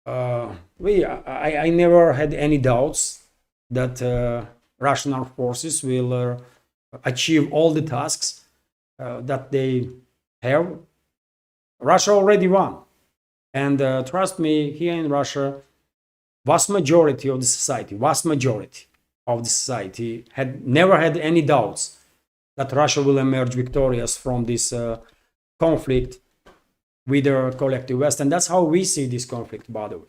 I never had any doubts that Russian armed forces will achieve all the tasks that they have. Russia already won. And trust me, here in Russia, vast majority of the society had never had any doubts that Russia will emerge victorious from this conflict with the collective West. And that's how we see this conflict, by the way.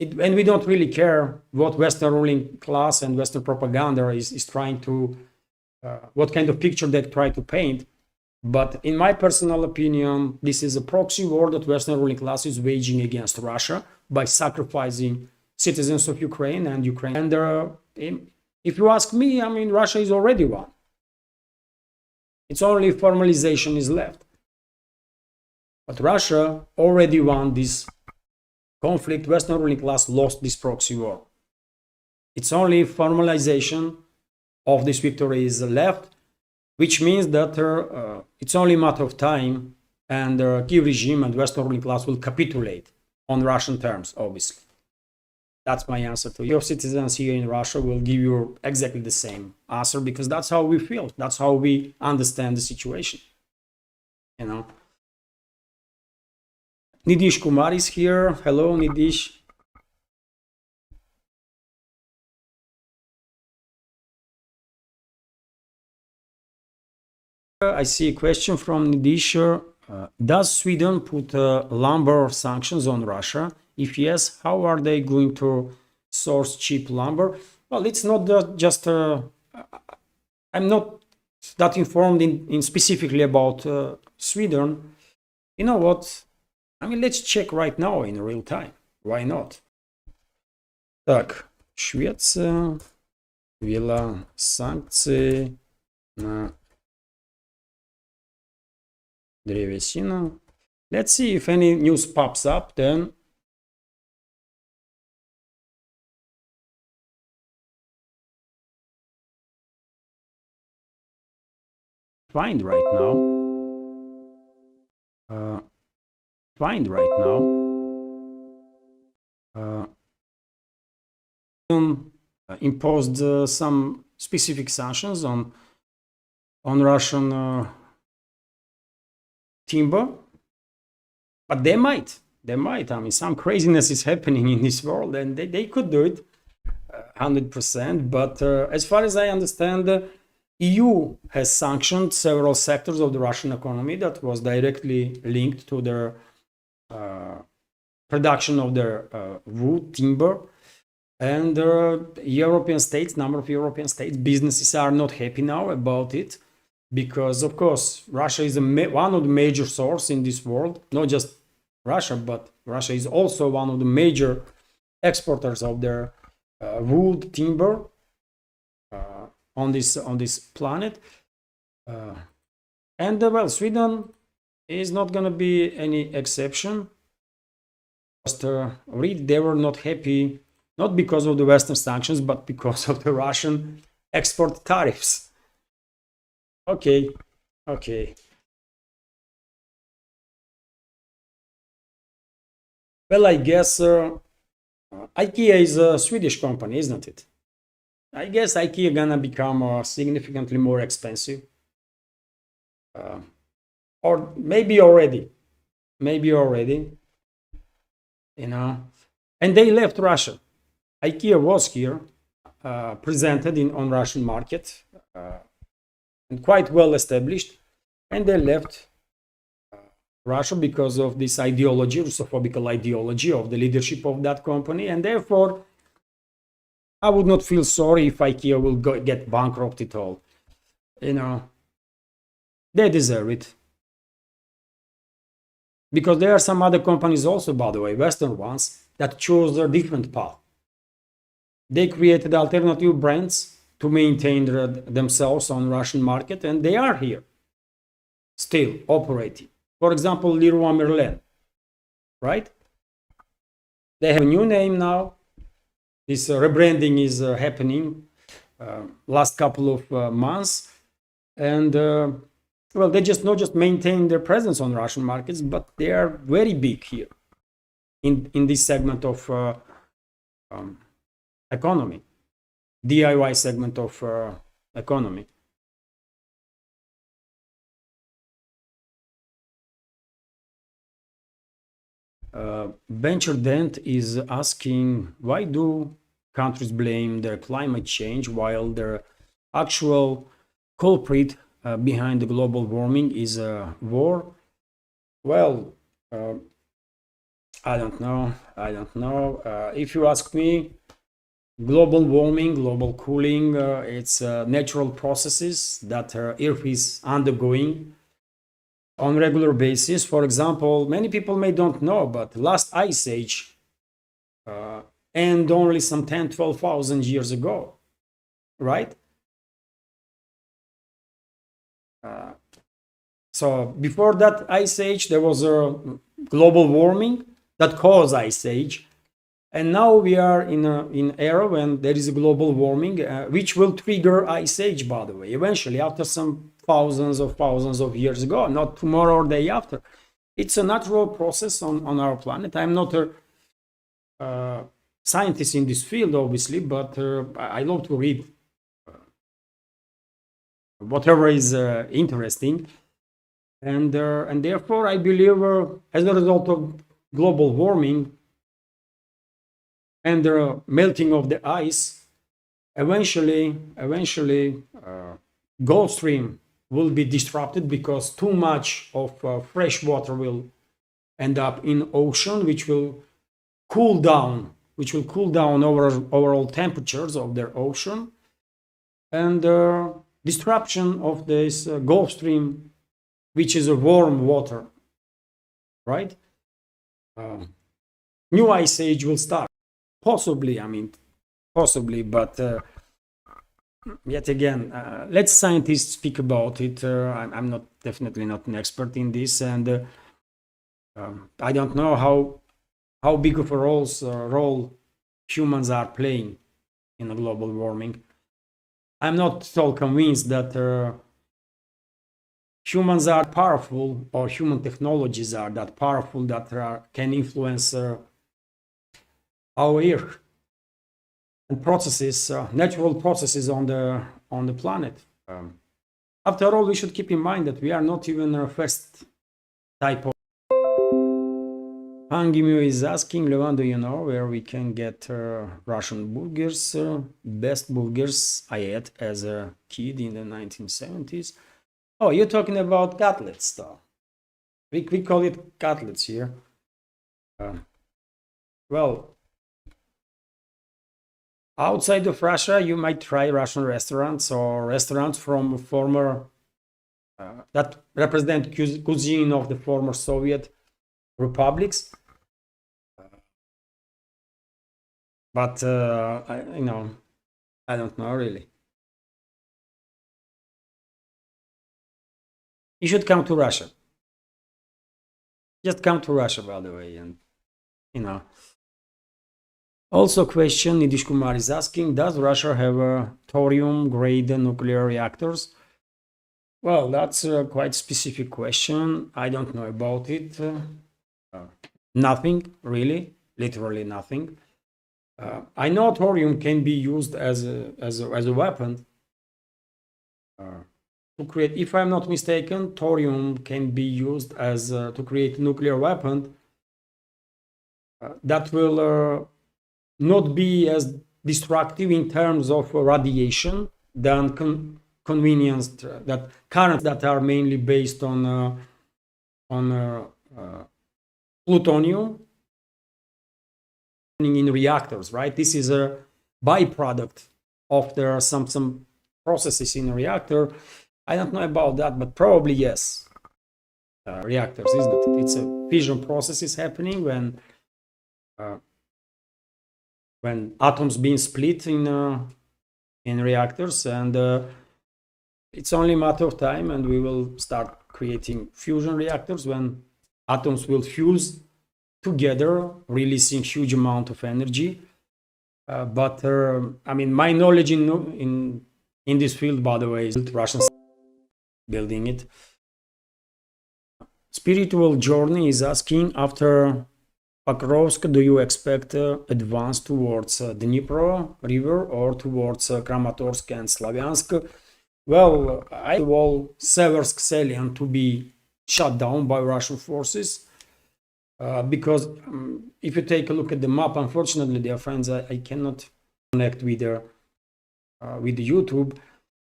And we don't really care what Western ruling class and Western propaganda is trying to, what kind of picture they try to paint. But in my personal opinion, this is a proxy war that Western ruling class is waging against Russia by sacrificing citizens of Ukraine and Ukraine. And if you ask me, I mean, Russia is already won. It's only formalization is left. But Russia already won this conflict. Western ruling class lost this proxy war. It's only formalization of this victory is left, which means that it's only a matter of time and the Kiev regime and Western ruling class will capitulate on Russian terms, obviously. That's my answer to you. Your citizens here in Russia will give you exactly the same answer because that's how we feel. That's how we understand the situation. You know. Nidish Kumar is here. Hello, Nidish. I see a question from Nidish. Does Sweden put lumber sanctions on Russia? If yes, how are they going to source cheap lumber? Well, it's not just. I'm not that informed in specifically about Sweden. You know what? I mean, let's check right now in real time. Why not? Так, Швеция ввела санкции на древесину. Let's see if any news pops up then. Find right now. Imposed some specific sanctions on Russian timber, but they might. I mean, some craziness is happening in this world, and they could do it 100%. But as far as I understand, the EU has sanctioned several sectors of the Russian economy that was directly linked to their production of their wood, timber. And European states, number of European states, businesses are not happy now about it because, of course, Russia is one of the major sources in this world. Not just Russia, but Russia is also one of the major exporters of their wood, timber on this planet. And well, Sweden is not going to be any exception. Just read, they were not happy. Not because of the Western sanctions, but because of the Russian export tariffs. Okay. Well, I guess IKEA is a Swedish company, isn't it? I guess IKEA gonna become significantly more expensive. Or maybe already. You know. and they left Russia. IKEA was here, presented on Russian market, and quite well established, and they left Russia because of this ideology, Russophobical ideology of the leadership of that company, and therefore I would not feel sorry if IKEA will get bankrupt at all. They deserve it. Because there are some other companies also, by the way, Western ones, that chose a different path. They created alternative brands to maintain themselves on Russian market, and they are here, still operating. For example, Leroy Merlin, right? They have a new name now. This rebranding is happening last couple of months, and well, they not just maintain their presence on Russian markets, but they are very big here in this segment of economy, DIY segment of economy. Venture Dent is asking, why do countries blame their climate change while their actual culprit behind the global warming is a war? Well, I don't know. If you ask me, global warming, global cooling, it's natural processes that Earth is undergoing on regular basis. For example, many people may don't know, but last ice age ended only some 10-12,000 years ago, right? So before that ice age, there was a global warming that caused ice age, and now we are in an era when there is a global warming, which will trigger ice age, by the way, eventually after some thousands of years ago, not tomorrow or day after. It's a natural process on our planet. I'm not a scientist in this field, obviously, but I love to read whatever is interesting, and therefore I believe as a result of global warming and the melting of the ice, eventually Gulf Stream will be disrupted because too much of fresh water will end up in ocean, which will cool down overall temperatures of their ocean, and disruption of this Gulf Stream, which is a warm water, right? New ice age will start. Possibly, but yet again, let scientists speak about it. I'm definitely not an expert in this, and I don't know how big of a role humans are playing in a global warming. I'm not at all convinced that humans are powerful, or human technologies are that powerful that can influence our Earth and processes, natural processes on the planet. After all, we should keep in mind that we are not even a first type of. Angimio is asking, Levan, do you know where we can get Russian burgers? Best burgers I ate as a kid in the 1970s. Oh, you're talking about cutlets, though. We call it cutlets here. Well, outside of Russia, you might try Russian restaurants or restaurants from former that represent cuisine of the former Soviet republics. But I don't know really. You should come to Russia. Just come to Russia, by the way, and Also, question Nidish Kumar is asking: does Russia have thorium-grade nuclear reactors? Well, that's a quite specific question. I don't know about it. Nothing really, literally nothing. I know thorium can be used as a weapon to create. If I'm not mistaken, thorium can be used as to create a nuclear weapon that will not be as destructive in terms of radiation than convenience that currents that are mainly based on plutonium in reactors, right? This is a byproduct of there are some processes in a reactor. I don't know about that, but probably yes. Reactors, isn't it? It's a fission process is happening when atoms being split in reactors, and it's only a matter of time, and we will start creating fusion reactors when atoms will fuse together, releasing huge amount of energy. But I mean, my knowledge in this field, by the way, is Russians building it. Spiritual Journey is asking, after Pokrovsk, do you expect advance towards Dnipro River or towards Kramatorsk and Slavyansk? Well, I want Seversk salient to be shut down by Russian forces because if you take a look at the map, unfortunately, dear friends, I cannot connect with YouTube,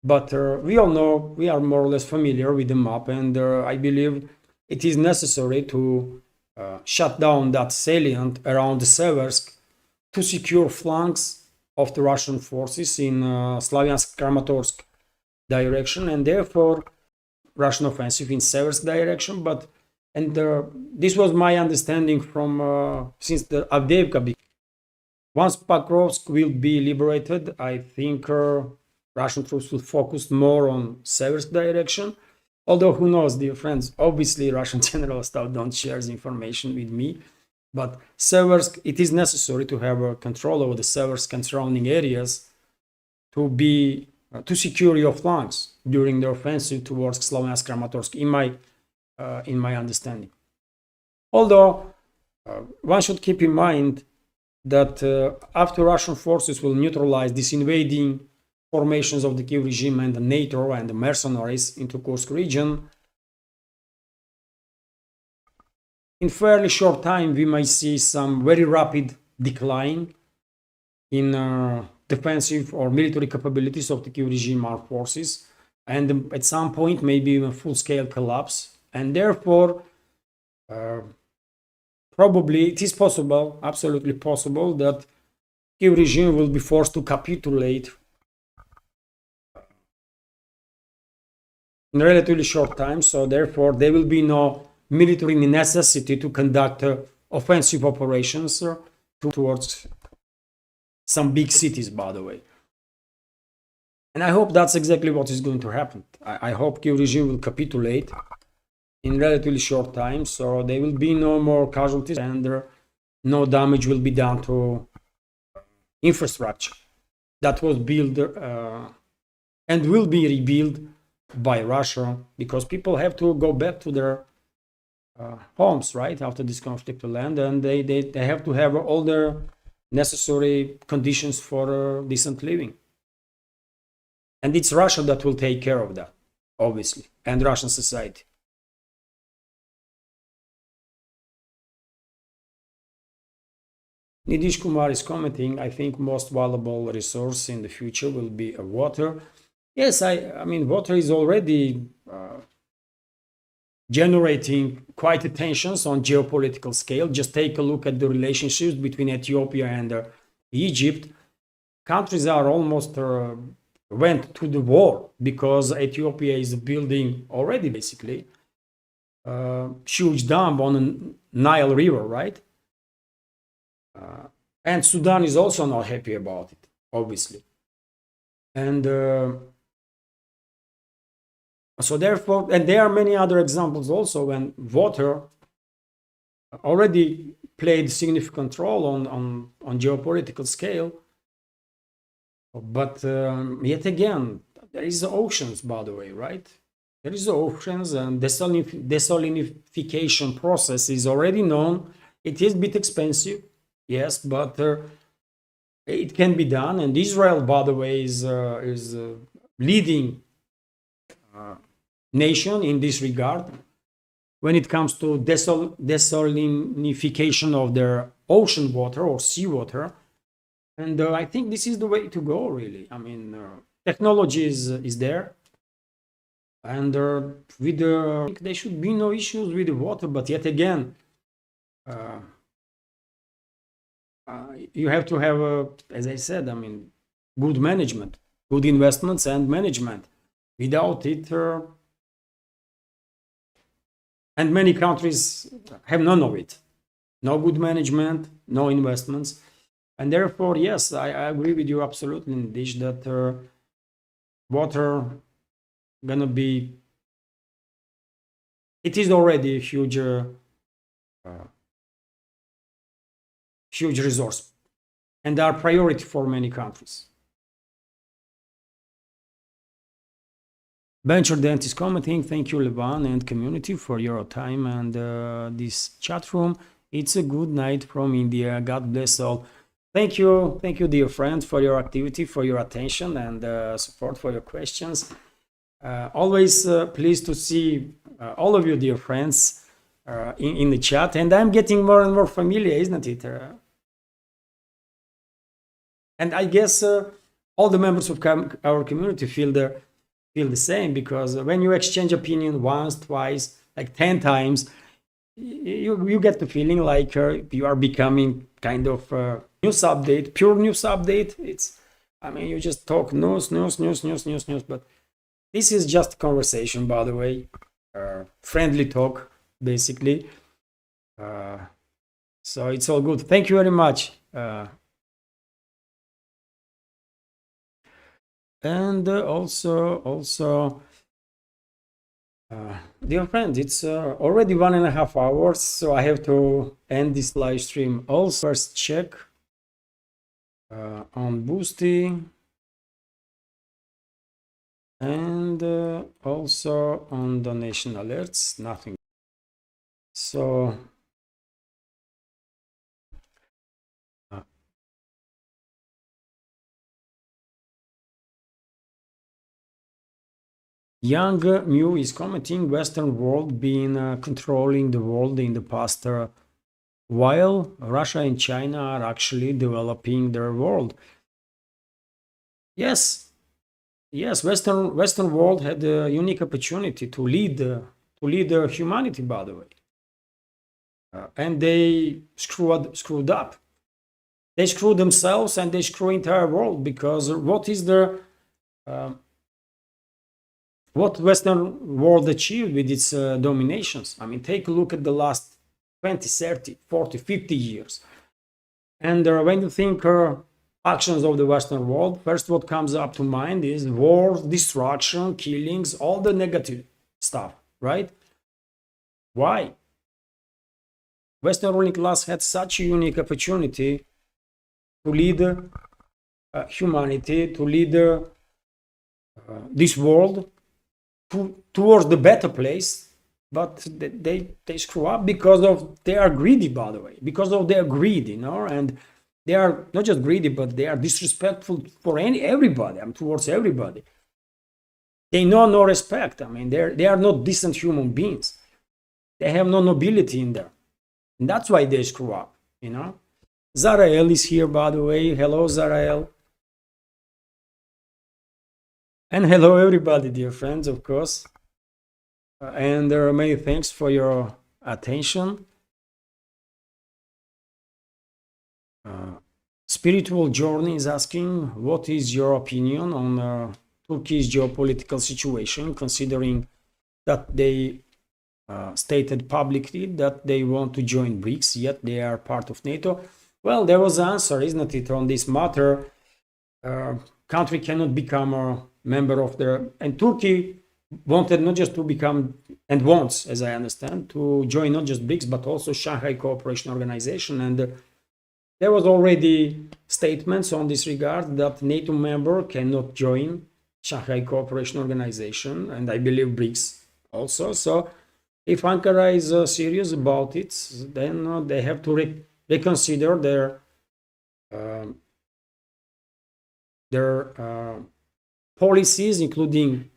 but we all know, we are more or less familiar with the map, and I believe it is necessary to shut down that salient around Seversk to secure flanks of the Russian forces in Slavyansk-Kramatorsk direction, and therefore Russian offensive in Seversk direction. But this was my understanding from since the Avdiivka. Once Pokrovsk will be liberated, I think Russian troops will focus more on Seversk direction. Although who knows, dear friends, obviously Russian general staff don't share the information with me, but Seversk, it is necessary to have control over the Seversk and surrounding areas to secure your flanks during the offensive towards Slavyansk-Kramatorsk, in my understanding. Although one should keep in mind that after Russian forces will neutralize this invading formations of the Kiev regime and the NATO and the mercenaries into Kursk region, in fairly short time we might see some very rapid decline in defensive or military capabilities of the Kiev regime armed forces, and at some point maybe even full-scale collapse. And therefore probably it is possible, absolutely possible, that Kiev regime will be forced to capitulate in a relatively short time. So therefore there will be no military necessity to conduct offensive operations towards some big cities, by the way. And I hope that's exactly what is going to happen. I hope Kiev regime will capitulate in relatively short time, so there will be no more casualties and no damage will be done to infrastructure that was built and will be rebuilt by Russia, because people have to go back to their homes, right, after this conflict will end, and they have to have all their necessary conditions for decent living. And it's Russia that will take care of that, obviously, and Russian society. Nidish Kumar is commenting, I think most valuable resource in the future will be water. Yes, I mean, water is already generating quite tensions on geopolitical scale. Just take a look at the relationships between Ethiopia and Egypt. Countries are almost went to the war because Ethiopia is building already basically a huge dam on the Nile River, right? And Sudan is also not happy about it, obviously. And so therefore, and there are many other examples also when water already played significant role on geopolitical scale. But yet again, there is the oceans, by the way, right? There is the oceans, and desalinification process is already known. It is a bit expensive, yes, but it can be done. And Israel, by the way, is leading nation in this regard when it comes to desalinification of their ocean water or seawater. And I think this is the way to go, really. I mean, technology is there, and with there should be no issues with the water. But yet again, uh, you have to have, as I said, I mean, good management, good investments and management. Without it, and many countries have none of it. No good management, no investments. And therefore, yes, I agree with you absolutely in this, that water gonna be, it is already a huge huge resource and are priority for many countries. Venture Dent is commenting, thank you Levan and community for your time and this chat room. It's a good night from India. God bless all. Thank you, dear friends, for your activity, for your attention and support, for your questions. Always pleased to see all of you, dear friends, in the chat, and I'm getting more and more familiar, isn't it? And I guess all the members of our community feel the same, because when you exchange opinion once, twice, like 10 times, you get the feeling like you are becoming kind of news update, pure news update. It's, I mean, you just talk news, but this is just conversation, by the way, friendly talk, basically. So it's all good. Thank you very much. And also, dear friends, it's already 1.5 hours, so I have to end this live stream. Also, first check on Boosty and also on donation alerts, nothing. So Young Mew is commenting, Western world been controlling the world in the past while Russia and China are actually developing their world. Yes, Western world had a unique opportunity to lead humanity, by the way, and they screwed up. They screw themselves and they screw entire world, because what is the what Western world achieved with its dominations? I mean, take a look at the last 20, 30, 40, 50 years. And when you think actions of the Western world, first what comes up to mind is war, destruction, killings, all the negative stuff, right? Why? Western ruling class had such a unique opportunity to lead humanity, to lead this world towards the better place, but they screw up because of they are greedy, by the way, because of their greed, you know, and they are not just greedy, but they are disrespectful for everybody, I mean, towards everybody. They know no respect. I mean, they are not decent human beings. They have no nobility in there, and that's why they screw up, you know. Zarael is here, by the way. Hello, Zarael. And hello, everybody, dear friends, of course. And there are many thanks for your attention. Spiritual Journey is asking, what is your opinion on Turkey's geopolitical situation, considering that they stated publicly that they want to join BRICS, yet they are part of NATO? Well, there was an answer, isn't it, on this matter. Country cannot become a member of their, and Turkey wanted not just to become, and wants, as I understand, to join not just BRICS but also Shanghai Cooperation Organization, and there was already statements on this regard that NATO member cannot join Shanghai Cooperation Organization, and I believe BRICS also. So if Ankara is serious about it, then they have to reconsider their policies, including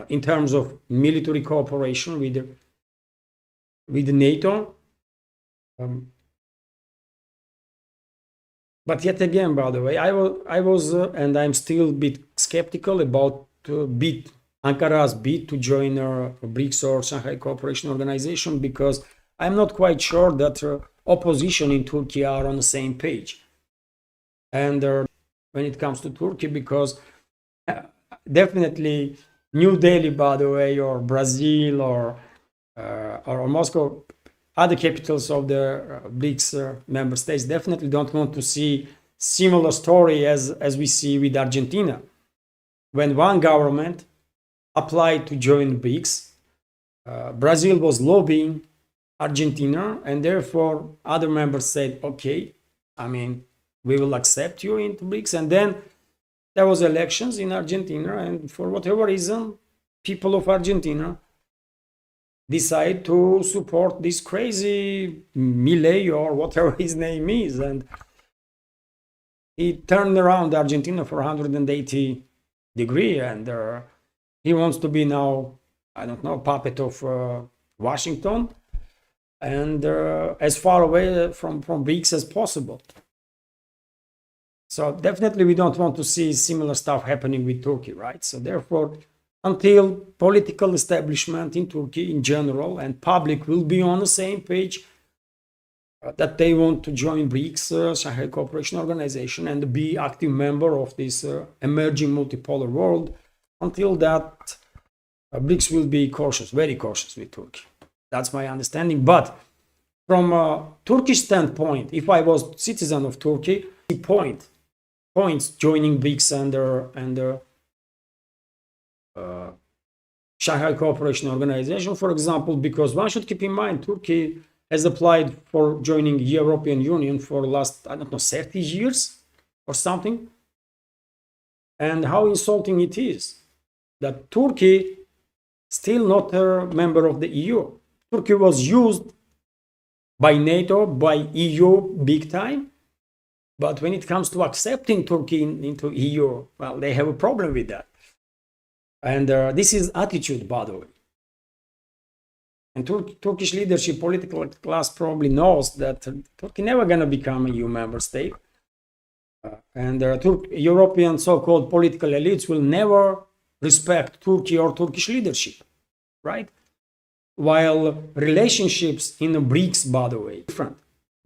in terms of military cooperation with NATO. But yet again, by the way, I was and I'm still a bit skeptical about Ankara's bid to join BRICS or Shanghai Cooperation Organization, because I'm not quite sure that opposition in Turkey are on the same page. And when it comes to Turkey, because definitely New Delhi, by the way, or Brazil, or Moscow, other capitals of the BRICS member states definitely don't want to see similar story as we see with Argentina. When one government applied to join BRICS, Brazil was lobbying Argentina, and therefore other members said, okay, I mean, we will accept you into BRICS. And then there was elections in Argentina, and for whatever reason, people of Argentina decide to support this crazy Milei or whatever his name is, and he turned around Argentina for 180 degrees, and he wants to be now, I don't know, puppet of Washington, and as far away from BRICS as possible. So definitely we don't want to see similar stuff happening with Turkey, right? So therefore, until political establishment in Turkey in general and public will be on the same page that they want to join BRICS, Shanghai Cooperation Organization, and be active member of this emerging multipolar world, until that, BRICS will be cautious, very cautious with Turkey. That's my understanding. But from a Turkish standpoint, if I was citizen of Turkey, points joining BRICS and Shanghai Cooperation Organization, for example, because one should keep in mind Turkey has applied for joining European Union for the last, I don't know, 30 years or something. And how insulting it is that Turkey still not a member of the EU. Turkey was used by NATO, by EU big time. But when it comes to accepting Turkey into EU, well, they have a problem with that. And this is attitude, by the way. And Turkish leadership, political class probably knows that Turkey never going to become a EU member state. And European so-called political elites will never respect Turkey or Turkish leadership, right? While relationships in the BRICS, by the way, different.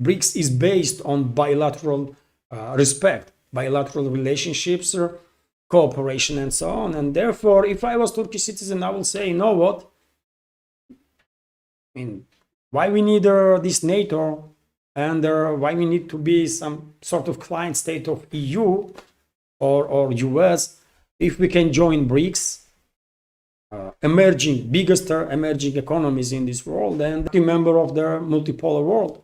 BRICS is based on bilateral respect, bilateral relationships, cooperation, and so on. And therefore, if I was Turkish citizen, I will say, you know what? I mean, why we need this NATO, and why we need to be some sort of client state of EU or US if we can join BRICS, biggest emerging economies in this world, and be member of the multipolar world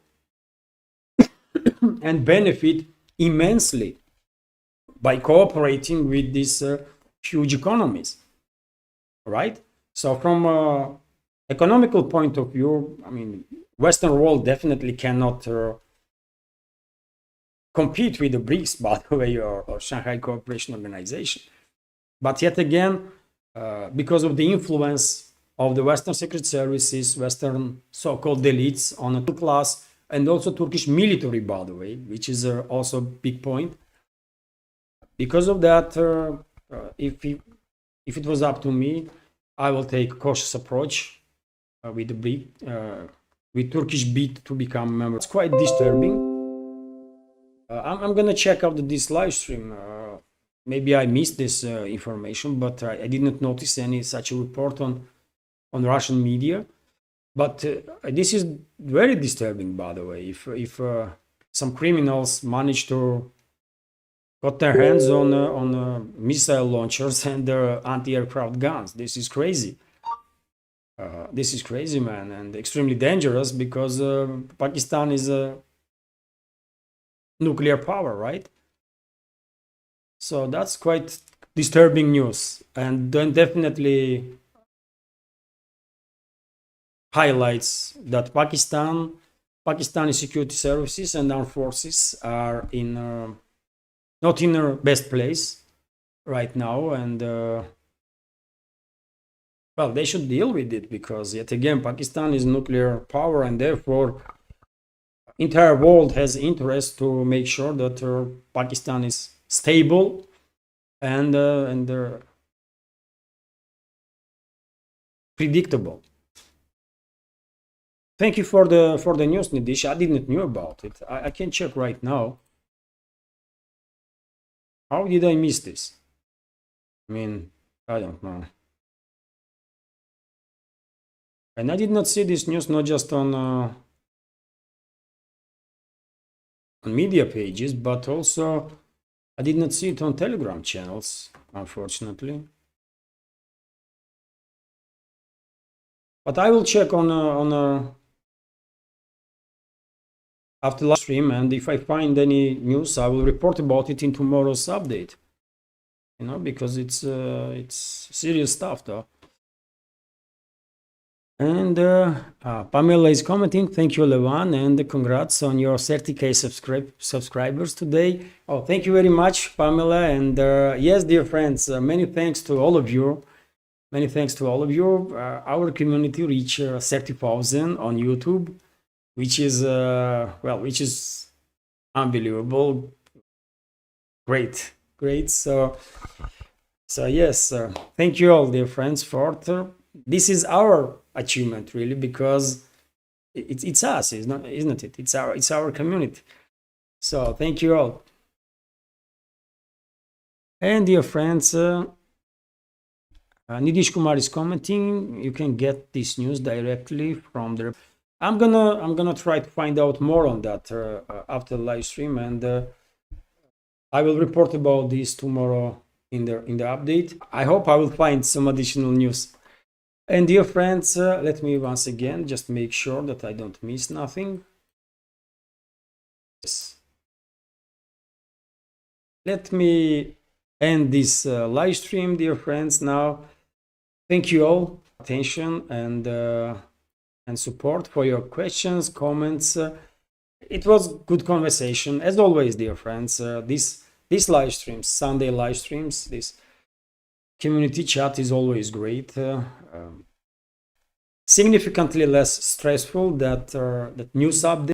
and benefit immensely by cooperating with these huge economies, right? So from economical point of view, I mean, Western world definitely cannot compete with the BRICS, by the way, or Shanghai Cooperation Organization. But yet again, because of the influence of the Western secret services, Western so-called elites on a class, and also Turkish military, by the way, which is also a big point. Because of that, if it was up to me, I will take a cautious approach with the with Turkish bid to become a member. It's quite disturbing. I'm gonna check out this live stream. Maybe I missed this information, but I did not notice any such a report on Russian media. But this is very disturbing, by the way. If some criminals manage to got their hands on missile launchers and anti-aircraft guns, this is crazy. This is crazy, man, and extremely dangerous, because Pakistan is a nuclear power, right? So that's quite disturbing news, and then definitely highlights that Pakistani security services and armed forces are in not in their best place right now, and well, they should deal with it, because yet again, Pakistan is nuclear power, and therefore entire world has interest to make sure that Pakistan is stable and predictable. Thank you for the news, Nidish. I didn't know about it. I can check right now. How did I miss this? I mean, I don't know. And I did not see this news not just on media pages, but also I did not see it on Telegram channels, unfortunately. But I will check on after live stream, and if I find any news, I will report about it in tomorrow's update. You know, because it's serious stuff, though. And Pamela is commenting, thank you, Levan, and congrats on your 30K subscribers today. Oh, thank you very much, Pamela. And yes, dear friends, many thanks to all of you. Many thanks to all of you. Our community reached 30,000 on YouTube, which is, which is unbelievable. Great. So yes, thank you all, dear friends, for this is our achievement, really, because it's us, isn't it? It's our community. So thank you all. And dear friends, Nidish Kumar is commenting. You can get this news directly from the. I'm gonna try to find out more on that after the live stream, and I will report about this tomorrow in the update. I hope I will find some additional news. And dear friends, let me once again just make sure that I don't miss nothing. Yes. Let me end this live stream, dear friends. Now, thank you all for attention and support, for your questions, comments. It was good conversation as always, dear friends. These live streams, Sunday live streams, this community chat is always great. Significantly less stressful that news update.